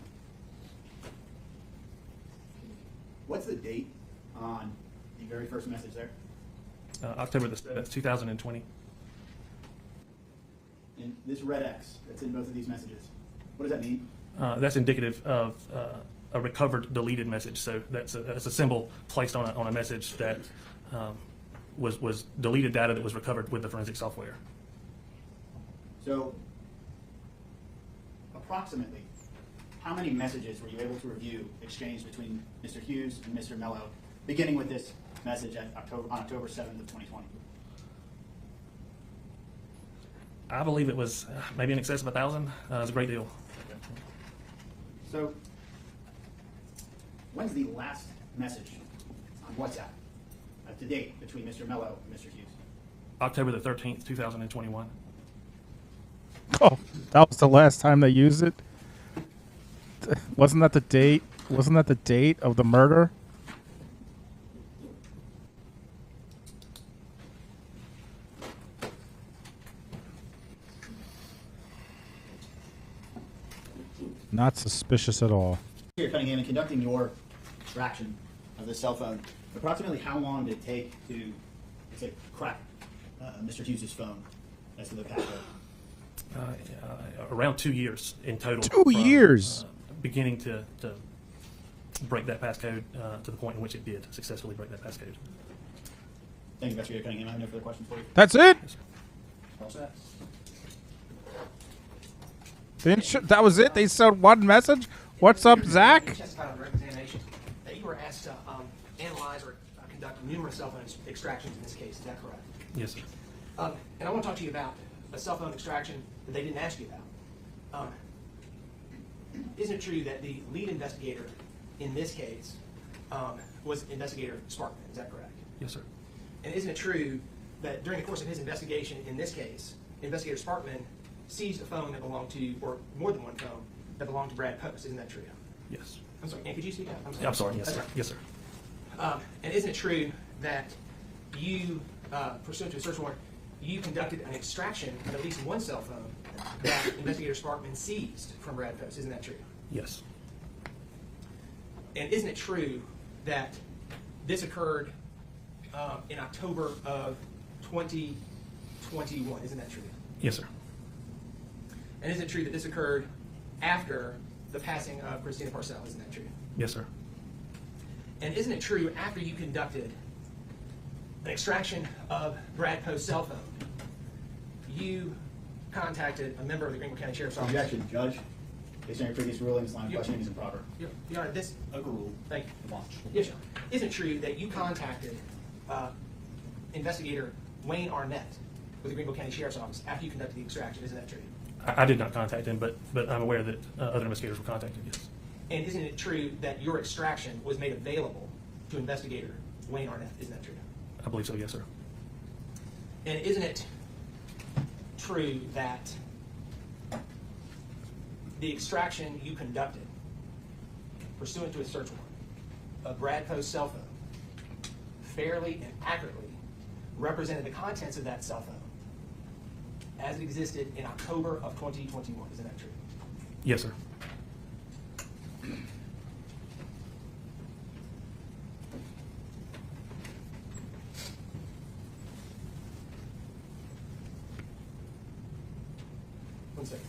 What's the date on the very first message there? October the 7th, 2020. And this red X that's in both of these messages, what does that mean? That's indicative of a recovered deleted message. So that's a symbol placed on a message that was deleted data that was recovered with the forensic software. So approximately, how many messages were you able to review exchanged between Mr. Hughes and Mr. Mello, beginning with this message on October 7th of 2020? I believe it was maybe in excess of 1,000. It was a great deal. So, when's the last message on WhatsApp to date between Mr. Mello and Mr. Hughes? October the 13th, 2021. Oh, that was the last time they used it? Wasn't that the date? Wasn't that the date of the murder? Not suspicious at all. Here, Cunningham, in conducting your extraction of this cell phone, approximately how long did it take to, let's say, crack Mr. Hughes' phone as to the passcode? Around 2 years in total. 2 years? Beginning to break that passcode to the point in which it did successfully break that passcode. Thank you, Investigator Cunningham. I have no further questions for you. That's it? Yes, All set. That was it? They sent one message? What's up, Zach? You testified on direct examination that you were asked to analyze or conduct numerous cell phone extractions in this case. Is that correct? Yes, sir. And I want to talk to you about a cell phone extraction that they didn't ask you about. Isn't it true that the lead investigator in this case was Investigator Sparkman? Is that correct? Yes, sir. And isn't it true that during the course of his investigation in this case, Investigator Sparkman seized a phone that belonged to, or more than one phone, that belonged to Brad Post? Isn't that true? Yes. I'm sorry, and could you speak up? I'm sorry. Yes, sir. Yes, sir. And isn't it true that you, pursuant to a search warrant, you conducted an extraction of at least one cell phone that Investigator Sparkman seized from Brad Post? Isn't that true? Yes. And isn't it true that this occurred in October of 2021? Isn't that true? Yes, sir. And isn't it true that this occurred after the passing of Christina Parcell? Isn't that true? Yes, sir. And isn't it true after you conducted an extraction of Brad Post's cell phone, you contacted a member of the Greenville County Sheriff's Office? Objection, Judge. Based on your previous ruling, this line of questioning is improper. Your Honor, this... Overruled. Thank you. Launch. Yes, Your Honor. Isn't it true that you contacted Investigator Wayne Arnett with the Greenville County Sheriff's Office after you conducted the extraction? Isn't that true? I did not contact him, but I'm aware that other investigators were contacted, yes. And isn't it true that your extraction was made available to Investigator Wayne Arnett? Isn't that true? I believe so, yes, sir. And isn't it true that the extraction you conducted pursuant to a search warrant of Brad Post's cell phone fairly and accurately represented the contents of that cell phone as it existed in October of 2021? Isn't that true? Yes, sir. One second.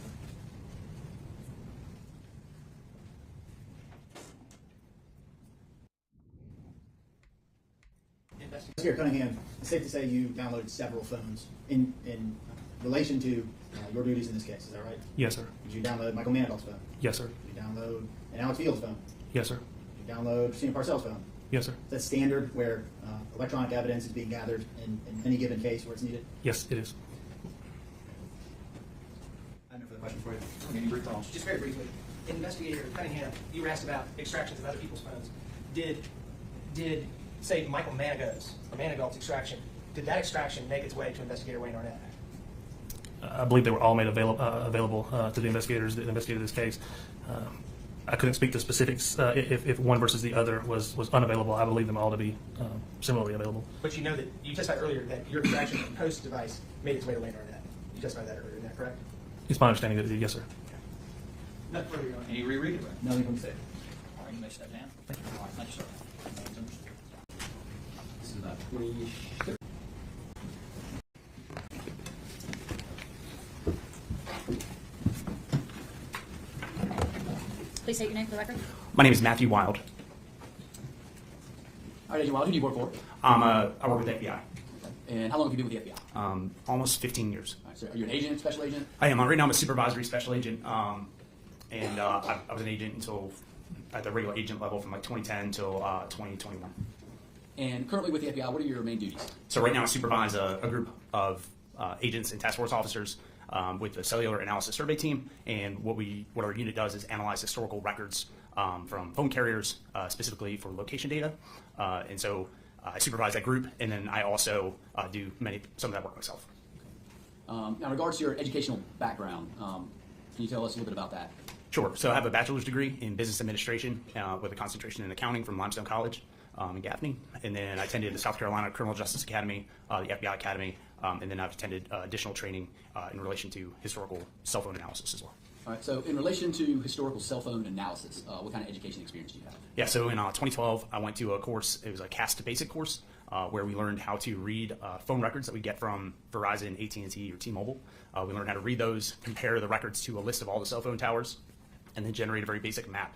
Investigator Cunningham, it's safe to say you downloaded several phones in relation to your duties in this case. Is that right? Yes, sir. Did you download Michael Manigault's phone? Yes, sir. Did you download an Alex Field's phone? Yes, sir. Did you download Christina Parcell's phone? Yes, sir. Is that standard where electronic evidence is being gathered in any given case where it's needed? Yes, it is. I have no further questions for you. Okay, brief thoughts. Just very briefly, Investigator Cunningham, you were asked about extractions of other people's phones. Did say Michael Manigault's extraction, did that extraction make its way to Investigator Wayne Arnett? I believe they were all made available to the investigators that investigated this case. I couldn't speak to specifics if one versus the other was unavailable. I believe them all to be similarly available. But you know that you testified earlier that your extraction from Post device made its way to Wayne Arnett. You testified that earlier, is that correct? It's my understanding that it did, yes, sir. Nothing further, Your Honor. Can you reread it? Nothing from the state. All right, you may step down. Thank you. All right, thank you, sir. This is about 20. Please state your name for the record. My name is Matthew Wild. All right, Agent Wild, who do you work for? I work with the FBI. And how long have you been with the FBI? Almost 15 years. All right, so are you an agent, special agent? I am. Right now I'm a supervisory special agent. And I was an agent until at the regular agent level from like 2010 till 2021. And currently with the FBI, what are your main duties? So right now I supervise a group of agents and task force officers with the cellular analysis survey team. And what our unit does is analyze historical records from phone carriers, specifically for location data. And so I supervise that group, and then I also do some of that work myself. Now, in regards to your educational background, can you tell us a little bit about that? Sure. So I have a bachelor's degree in business administration with a concentration in accounting from Limestone College in Gaffney. And then I attended the South Carolina Criminal Justice Academy, the FBI Academy, and then I've attended additional training in relation to historical cell phone analysis as well. All right, so in relation to historical cell phone analysis, what kind of education experience do you have? Yeah, so in 2012, I went to a course, it was a CAST basic course, where we learned how to read phone records that we get from Verizon, AT&T, or T-Mobile. We learned how to read those, compare the records to a list of all the cell phone towers, and then generate a very basic map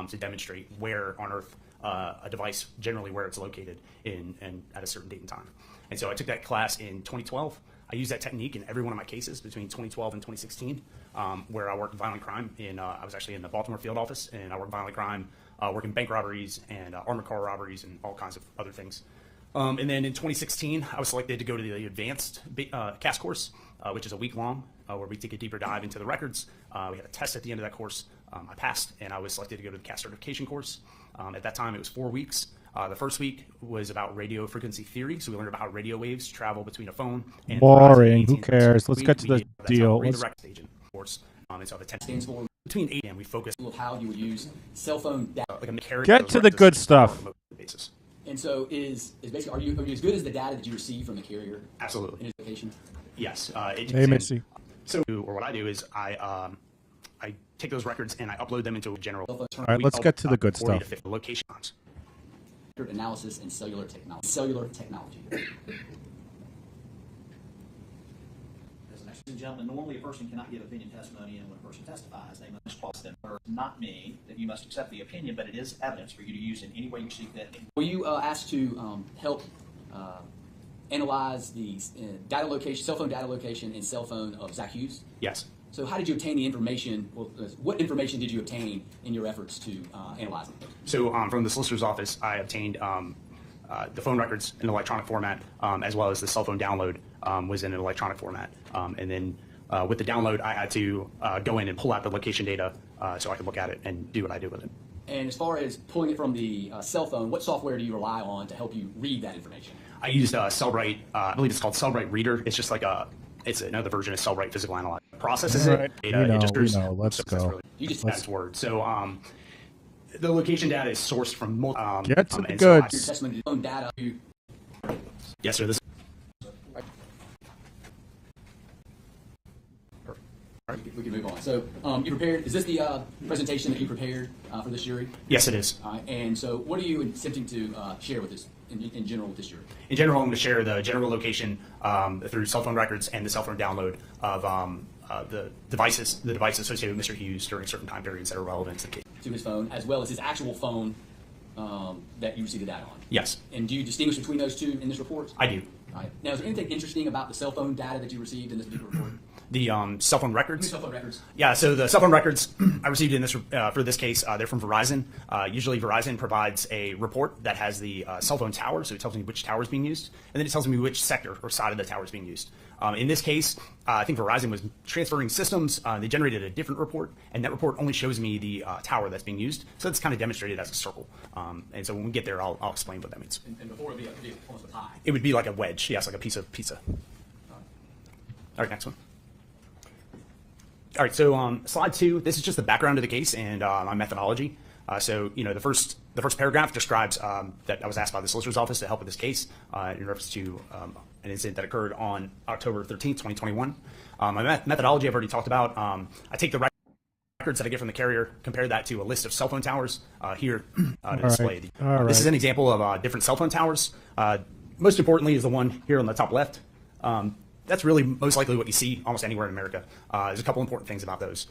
to demonstrate where on Earth a device, generally where it's located and at a certain date and time. And so I took that class in 2012. I used that technique in every one of my cases between 2012 and 2016, where I worked violent crime. I was actually in the Baltimore field office, and I worked violent crime, working bank robberies and armored car robberies and all kinds of other things. And then in 2016, I was selected to go to the advanced CAS course, which is a week long, where we take a deeper dive into the records. We had a test at the end of that course. I passed, and I was selected to go to the CAS certification course. At that time, it was 4 weeks. The first week was about radio frequency theory, so we learned about how radio waves travel between a phone and boring. Who cares? Let's get to the deal. That's how the record agent course. And so the 10 stands for Between 8 and we focused on how you would use cell phone data. like a carrier. Get to the good stuff. Basis. And so is basically, are you as good as the data that you receive from the carrier? Absolutely. In his location? Yes. Hey, Missy. So, or what I do is I take those records and I upload them into a general. All right, let's get to the good stuff. Location analysis and cellular technology. Cellular technology. Ladies and gentlemen, normally a person cannot give opinion testimony, and when a person testifies, they must pause them. It does not mean that you must accept the opinion, but it is evidence for you to use in any way you see fit. Were you asked to help analyze the data location, cell phone data location, and cell phone of Zach Hughes? Yes. So how did you obtain the information? Well, what information did you obtain in your efforts to analyze it? So from the solicitor's office, I obtained the phone records in electronic format, as well as the cell phone download was in an electronic format. And then with the download, I had to go in and pull out the location data so I could look at it and do what I do with it. And as far as pulling it from the cell phone, what software do you rely on to help you read that information? I used Cellbrite. I believe it's called Cellbrite Reader. It's just like it's another version of Cellbrite Physical Analyzer. Processes it. Data, we know. Let's go. You just add word. So the location data is sourced from get to the goods. So your own data. Yes, sir. This. We can move on. So you prepared. Is this the presentation that you prepared for this jury? Yes, it is. And so, what are you attempting to share with this in general with this jury? In general, I'm going to share the general location through cell phone records and the cell phone download of the device associated with Mr. Hughes during certain time periods that are relevant to the case. To his phone, as well as his actual phone that you received the data on. Yes. And do you distinguish between those two in this report? I do. All right. Now, is there anything interesting about the cell phone data that you received in this particular report? The cell phone records? Cell phone records. Yeah, so the cell phone records I received in this for this case, they're from Verizon. Usually Verizon provides a report that has the cell phone tower, so it tells me which tower is being used, and then it tells me which sector or side of the tower is being used. In this case, I think Verizon was transferring systems. They generated a different report, and that report only shows me the tower that's being used. So it's kind of demonstrated as a circle. And so when we get there, I'll explain what that means. And before it would be almost a pie. It would be like a wedge, yes, like a piece of pizza. All right, next one. All right, so slide 2, this is just the background of the case and my methodology. So, you know, the first paragraph describes that I was asked by the solicitor's office to help with this case in reference to an incident that occurred on October 13th, 2021. My methodology I've already talked about. I take the records that I get from the carrier, compare that to a list of cell phone towers here to display. This is an example of different cell phone towers. Most importantly is the one here on the top left. That's really most likely what you see almost anywhere in America. There's a couple important things about those.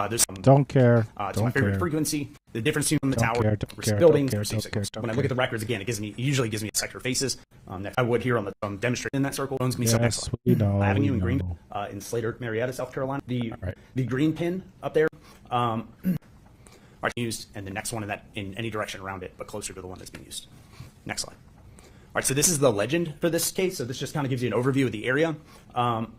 There's don't care. It's my favorite frequency. The difference between the tower, buildings, when I look at the records again, it usually gives me sector faces. I would here on the demonstrating in that circle. Owns me yes, we know, Avenue in Greenville, in Slater, Marietta, South Carolina. The green pin up there are used, and the next one in any direction around it, but closer to the one that's being used. Next slide. All right, so this is the legend for this case. So this just kind of gives you an overview of the area. And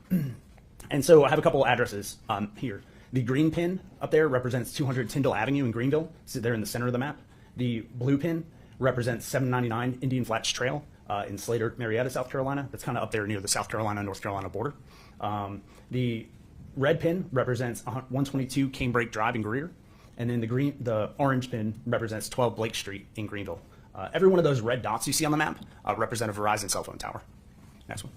so I have a couple addresses here. The green pin up there represents 200 Tyndall Avenue in Greenville. So they're in the center of the map. The blue pin represents 799 Indian Flats Trail in Slater, Marietta, South Carolina. That's kind of up there near the South Carolina-North Carolina border. The red pin represents 122 Canebrake Drive in Greer. And then the orange pin represents 12 Blake Street in Greenville. Every one of those red dots you see on the map represent a Verizon cell phone tower. Next one.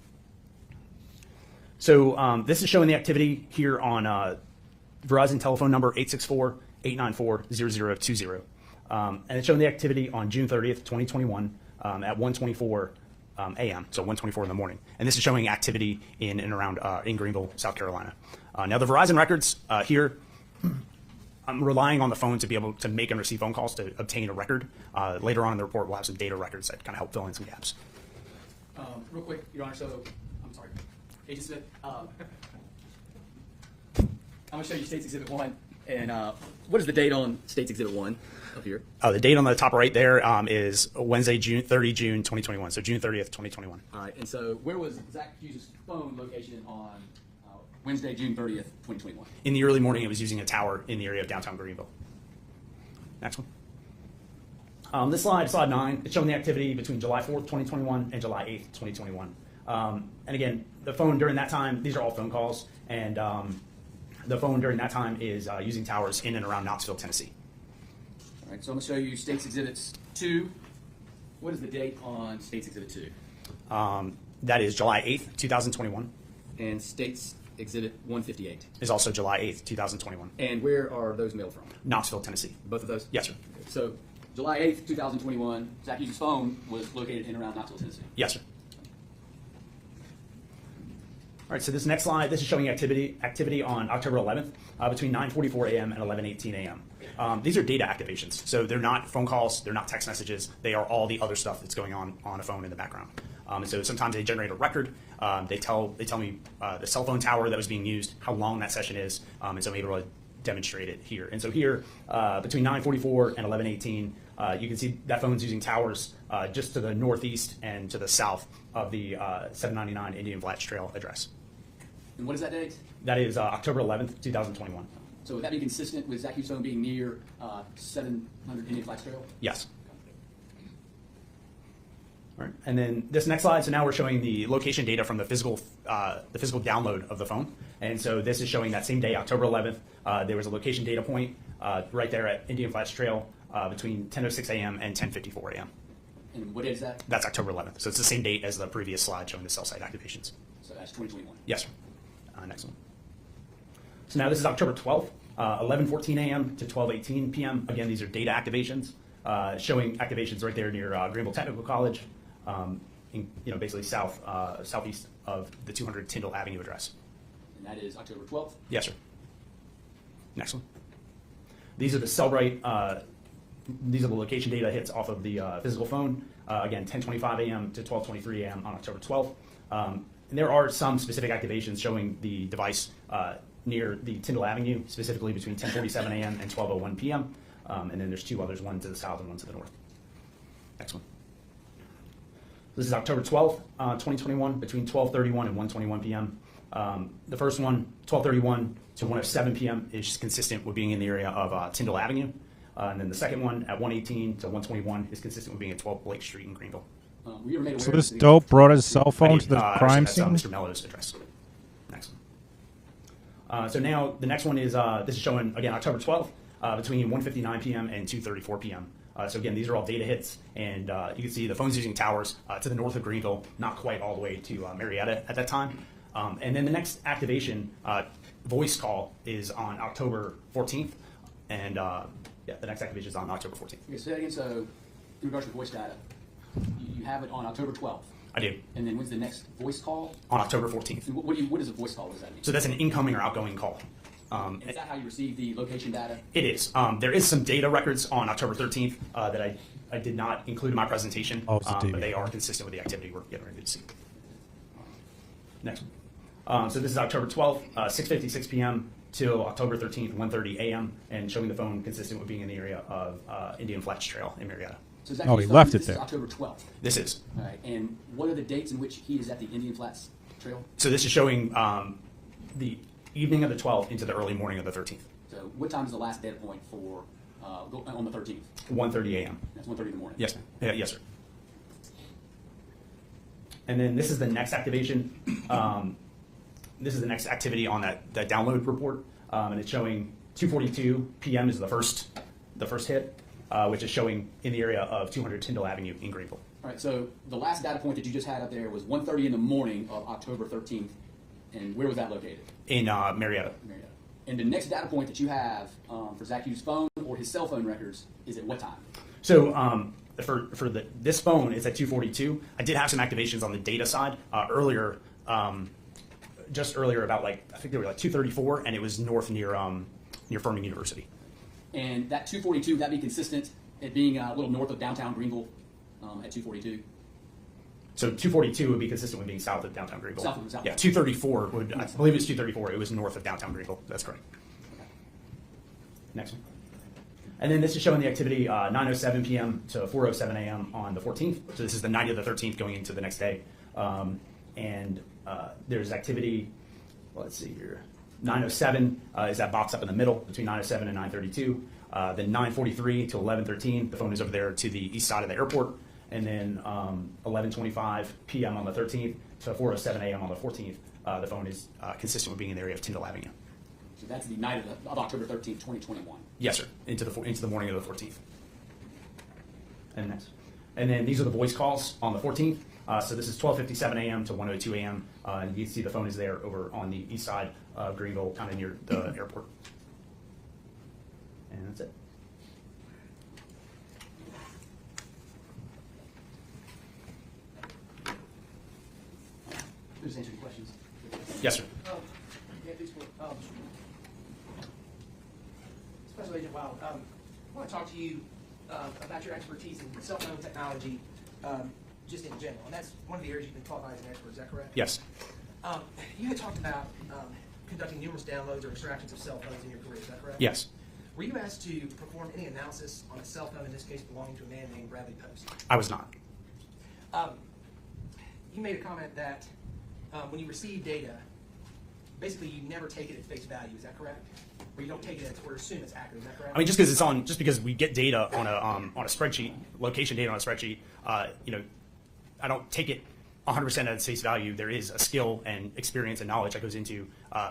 So this is showing the activity here on Verizon telephone number 864-894-0020. And it's showing the activity on June 30th, 2021 at 1:24 a.m., so 1:24 in the morning. And this is showing activity in and around in Greenville, South Carolina. Now the Verizon records here, I'm relying on the phone to be able to make and receive phone calls to obtain a record. Later on in the report, we'll have some data records that kind of help fill in some gaps. Real quick, Your Honor, so, I'm sorry, Agent Smith, I'm going to show you State's Exhibit 1, and what is the date on State's Exhibit 1 up here? The date on the top right there is Wednesday, June 2021, so June 30th, 2021. All right, and so where was Zach Hughes' phone location on Wednesday, June 30th, 2021? In the early morning, it was using a tower in the area of downtown Greenville. Next one. This slide 9, it's showing the activity between July 4th, 2021 and July 8th, 2021. And again, the phone during that time, these are all phone calls, and The phone during that time is using towers in and around Knoxville, Tennessee. All right, so I'm going to show you States Exhibits 2. What is the date on States Exhibit 2? That is July 8th, 2021. And States Exhibit 158 is also July 8th, 2021. And where are those mailed from? Knoxville, Tennessee. Both of those? Yes, sir. So July 8th, 2021, Zach Hughes' phone was located in and around Knoxville, Tennessee. Yes, sir. All right, so this next slide, this is showing activity on October 11th between 9:44 a.m. and 11:18 a.m. These are data activations, so they're not phone calls, they're not text messages, they are all the other stuff that's going on a phone in the background. And so sometimes they generate a record, they tell me the cell phone tower that was being used, how long that session is, and so I'm able to demonstrate it here. And so here, between 9:44 and 11:18, you can see that phone's using towers just to the northeast and to the south of the 799 Indian Flats Trail address. And what is that date? That is October 11th, 2021. So would that be consistent with Zach Hughes' phone being near 700 Indian Flats Trail? Yes. All right. And then this next slide, so now we're showing the location data from the physical download of the phone. And so this is showing that same day, October 11th, there was a location data point right there at Indian Flats Trail between 10:06 a.m. and 10:54 a.m. And what date is that? That's October 11th. So it's the same date as the previous slide showing the cell site activations. So that's 2021? Yes, sir. Next one. So now this is October 12th, 11:14 a.m. to 12:18 p.m. Again, these are data activations, showing activations right there near Greenville Technical College, basically southeast of the 200 Tyndall Avenue address. And that is October 12th? Yes, sir. Next one. These are the Cellbrite, these are the location data hits off of the physical phone. Again, 10:25 a.m. to 12:23 a.m. on October 12th. And there are some specific activations showing the device near the Tyndall Avenue, specifically between 10:47 a.m. and 12:01 p.m. And then there's two others, one to the south and one to the north. Next one. This is October 12th, 2021, between 12:31 and 1:21 p.m. The first one, 12:31 to 1:07 p.m., is consistent with being in the area of Tyndall Avenue. And then the second one, at 1:18 to 1:21, is consistent with being at 12 Blake Street in Greenville. So this dope brought his cell phone to the crime scene? Mr. Mello's address. Next one. So now the next one is, this is showing, again, October 12th, between 1:59 p.m. and 2:34 p.m. So again, these are all data hits, and you can see the phone's using towers to the north of Greenville, not quite all the way to Marietta at that time. And then the next activation, voice call, is on October 14th, and the next activation is on October 14th. Okay, so again, so in regards to voice data, you have it on October 12th. I do. And then when's the next voice call? On October 14th. And what is a voice call? What does that mean? So that's an incoming or outgoing call. Is that how you receive the location data? It is. There is some data records on October 13th that I did not include in my presentation, but they are consistent with the activity we're getting ready to see. Next one. So this is October 12th, 6:56 p.m. till October 13th, 1:30 a.m., and showing the phone consistent with being in the area of Indian Flats Trail in Marietta. So he left it this there. Is October 12th. This is. All right. And what are the dates in which he is at the Indian Flats Trail? So this is showing the evening of the 12th into the early morning of the 13th. So what time is the last data point for on the 13th? 1:30 a.m. That's 1:30 in the morning. Yes, ma'am. Yes, sir. And then this is the next activation. This is the next activity on that download report, and it's showing 2:42 p.m. is the first hit, which is showing in the area of 200 Tyndall Avenue in Greenville. All right. So the last data point that you just had up there was 1:30 in the morning of October 13th, and where was that located? In Marietta. Marietta. And the next data point that you have for Zach Hughes' phone or his cell phone records is at what time? So for this phone, it's at 2:42. I did have some activations on the data side earlier. Just earlier, about I think they were 2:34, and it was north near Furman University. And that 2:42, would that be consistent at being a little north of downtown Greenville at 2:42? So 2:42 would be consistent with being south of downtown Greenville. South. Yeah, 2:34 would, I believe it's 2:34. It was north of downtown Greenville. That's correct. Okay. Next one. And then this is showing the activity 9:07 p.m. to 4:07 a.m. on the 14th. So this is the night of the 13th going into the next day. There's activity, let's see here, 9:07 is that box up in the middle between 9:07 and 9:32. Then 9:43 to 11:13, the phone is over there to the east side of the airport. And then 11:25 p.m. on the 13th to 4:07 a.m. on the 14th, the phone is consistent with being in the area of Tyndall Avenue. So that's the night of October 13th, 2021. Yes, sir. Into the morning of the 14th. And then these are the voice calls on the 14th. So this is 12:57 a.m. to 1:02 a.m. And you can see the phone is there over on the east side of Greenville, kind of near the airport. And that's it. Just answer any questions. Yes, sir. Special Agent Wild, I want to talk to you about your expertise in cell phone technology, just in general, and that's one of the areas you've been qualified as an expert. Is that correct? Yes. You had talked about conducting numerous downloads or extractions of cell phones in your career. Is that correct? Yes. Were you asked to perform any analysis on a cell phone, in this case belonging to a man named Bradley Post? I was not. You made a comment that when you receive data, basically you never take it at face value. Is that correct? Or you don't take it or assume it's accurate. Is that correct? I mean, just because we get data on a spreadsheet, location data on a spreadsheet, I don't take it 100% at its face value. There is a skill and experience and knowledge that goes into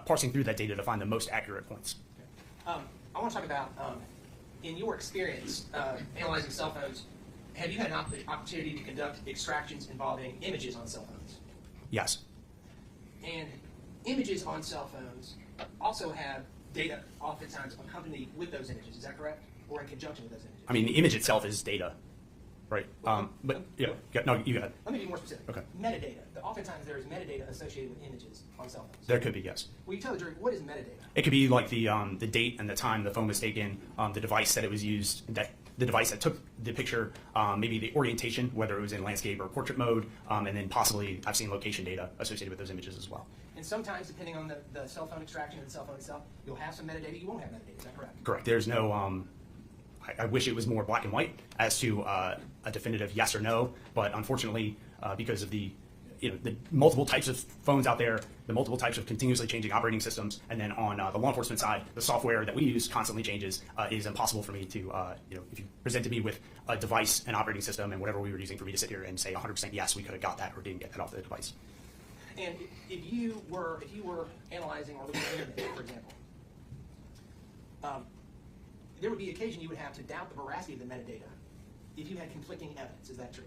parsing through that data to find the most accurate points. I want to talk about, in your experience analyzing cell phones, have you had an opportunity to conduct extractions involving images on cell phones? Yes. And images on cell phones also have data oftentimes accompanied with those images. Is that correct? Or in conjunction with those images? I mean, the image itself is data, right? But yeah, no, you got it. Let me be more specific. Okay. Metadata. Oftentimes there is metadata associated with images on cell phones. There could be, yes. Will you tell the jury, what is metadata? It could be like the date and the time the phone was taken, the device that it was used, the device that took the picture, maybe the orientation, whether it was in landscape or portrait mode, and then possibly I've seen location data associated with those images as well. And sometimes, depending on the cell phone extraction and the cell phone itself, you'll have some metadata, you won't have metadata. Is that correct? Correct. There's no, I wish it was more black and white as to a definitive yes or no, but unfortunately, because of the multiple types of phones out there, the multiple types of continuously changing operating systems, and then on the law enforcement side, the software that we use constantly changes. It is impossible for me to, if you presented me with a device, an operating system, and whatever we were using, for me to sit here and say 100% yes, we could have got that or didn't get that off the device. And if you were analyzing or looking at the internet, for example, there would be occasion you would have to doubt the veracity of the metadata if you had conflicting evidence. Is that true?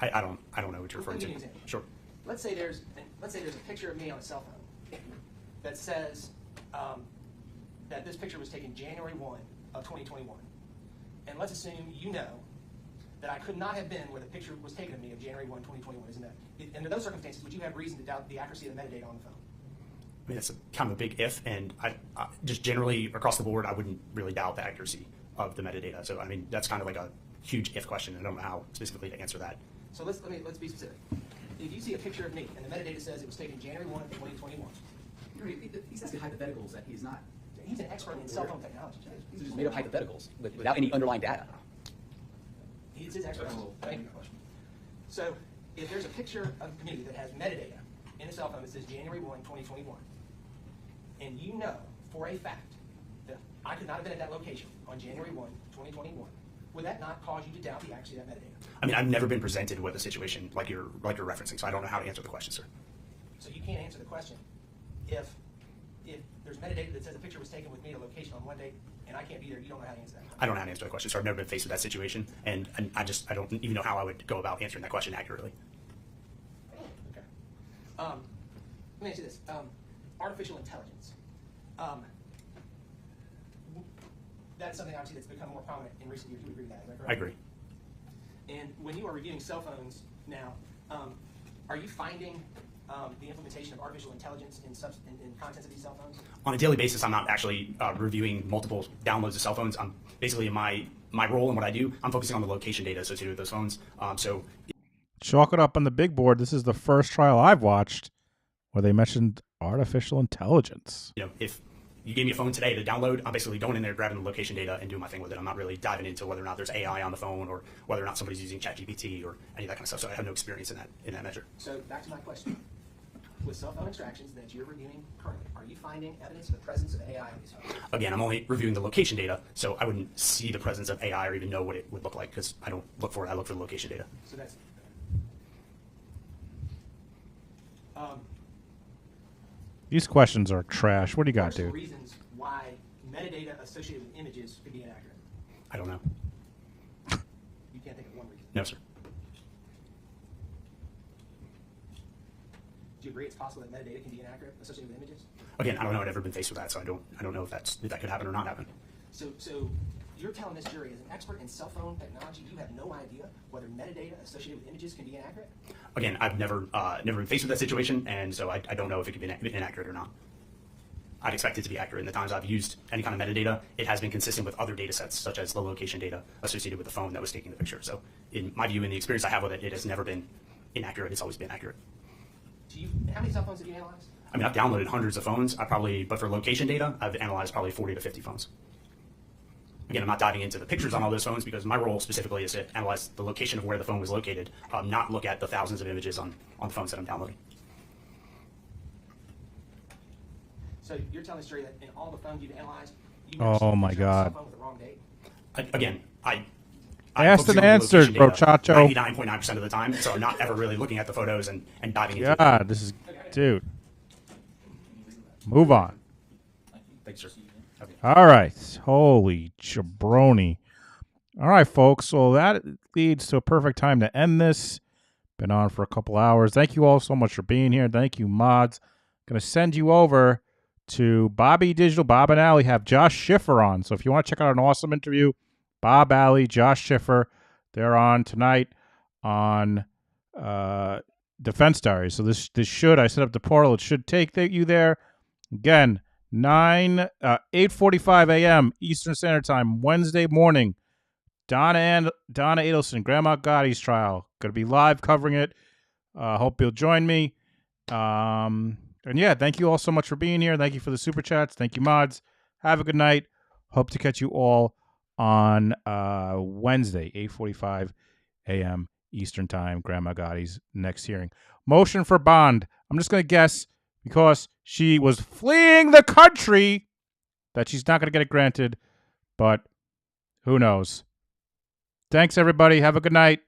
I don't know what you're referring to. Sure. Let's say there's a picture of me on a cell phone that says that this picture was taken January 1 of 2021, and let's assume you know that I could not have been where the picture was taken of me of January 1, 2021. Isn't that? Under those circumstances, would you have reason to doubt the accuracy of the metadata on the phone? I mean, that's kind of a big if, and I just generally across the board, I wouldn't really doubt the accuracy of the metadata. So, I mean, that's kind of like a huge if question. I don't know how specifically to answer that. So let's be specific. If you see a picture of me and the metadata says it was taken January 1 of 2021, He's asking hypotheticals that he's not. he's an expert in cell phone technology. These are just made up hypotheticals without any underlying data. He's his expert. Thank you. So if there's a picture of me that has metadata in a cell phone that says January 1, 2021, and you know for a fact that I could not have been at that location on January 1, 2021, would that not cause you to doubt the accuracy of that metadata? I mean, I've never been presented with a situation like you're referencing, so I don't know how to answer the question, sir. So you can't answer the question if there's metadata that says a picture was taken with me at a location on one date and I can't be there. You don't know how to answer that question. I don't know how to answer that question, so I've never been faced with that situation, and I don't even know how I would go about answering that question accurately. Okay. Let me ask you this: artificial intelligence. That's something obviously that's become more prominent in recent years. You agree with that? Is that correct? I agree. And when you are reviewing cell phones now, are you finding the implementation of artificial intelligence in contents of these cell phones? On a daily basis, I'm not actually reviewing multiple downloads of cell phones. I'm basically in my role and what I do, I'm focusing on the location data associated with those phones. So, chalk it up on the big board. This is the first trial I've watched where they mentioned artificial intelligence. If you gave me a phone today to download, I'm basically going in there, grabbing the location data, and doing my thing with it. I'm not really diving into whether or not there's AI on the phone or whether or not somebody's using ChatGPT or any of that kind of stuff. So I have no experience in that measure. So back to my question. With cell phone extractions that you're reviewing currently, are you finding evidence of the presence of AI on these phones? Again, I'm only reviewing the location data, so I wouldn't see the presence of AI or even know what it would look like because I don't look for it. I look for the location data. So that's... These questions are trash. What do you got, dude? Reasons why metadata associated with images could be inaccurate? I don't know. You can't think of one reason. No, sir. Do you agree it's possible that metadata can be inaccurate associated with images? Again, I don't know. I've never been faced with that, so I don't know if that could happen or not happen. So you're telling this jury, as an expert in cell phone technology, you have no idea whether metadata associated with images can be inaccurate? Again, I've never been faced with that situation, and so I don't know if it could be inaccurate or not. I'd expect it to be accurate. In the times I've used any kind of metadata, it has been consistent with other data sets, such as the location data associated with the phone that was taking the picture. So in my view, in the experience I have with it, it has never been inaccurate. It's always been accurate. How many cell phones have you analyzed? I mean, I've downloaded hundreds of phones. But for location data, I've analyzed probably 40 to 50 phones. Again, I'm not diving into the pictures on all those phones because my role specifically is to analyze the location of where the phone was located, not look at the thousands of images on the phones that I'm downloading. So you're telling this jury that in all the phones you've analyzed, you Oh my God. cell phone with the wrong date? Again, I asked and answered, brochacho. 99.9% of the time, so I'm not ever really looking at the photos and diving into it. God, this is, dude. Move on. Thanks, sir. Okay. All right. Holy jabroni. All right, folks. So that leads to a perfect time to end this. Been on for a couple hours. Thank you all so much for being here. Thank you, mods. Going to send you over to Bobby Digital. Bob and Allie have Josh Schiffer on. So if you want to check out an awesome interview, Bob, Allie, Josh Schiffer, they're on tonight on Defense Diaries. So this should, I set up the portal. It should take you there. Again, 8:45 a.m. Eastern Standard Time, Wednesday morning. Donna Adelson, Grandma Gotti's trial. Going to be live covering it. Hope you'll join me. And yeah, thank you all so much for being here. Thank you for the super chats. Thank you, mods. Have a good night. Hope to catch you all on Wednesday, 8:45 a.m. Eastern Time. Grandma Gotti's next hearing. Motion for bond. I'm just going to guess, because she was fleeing the country, that she's not going to get it granted, but who knows. Thanks, everybody. Have a good night.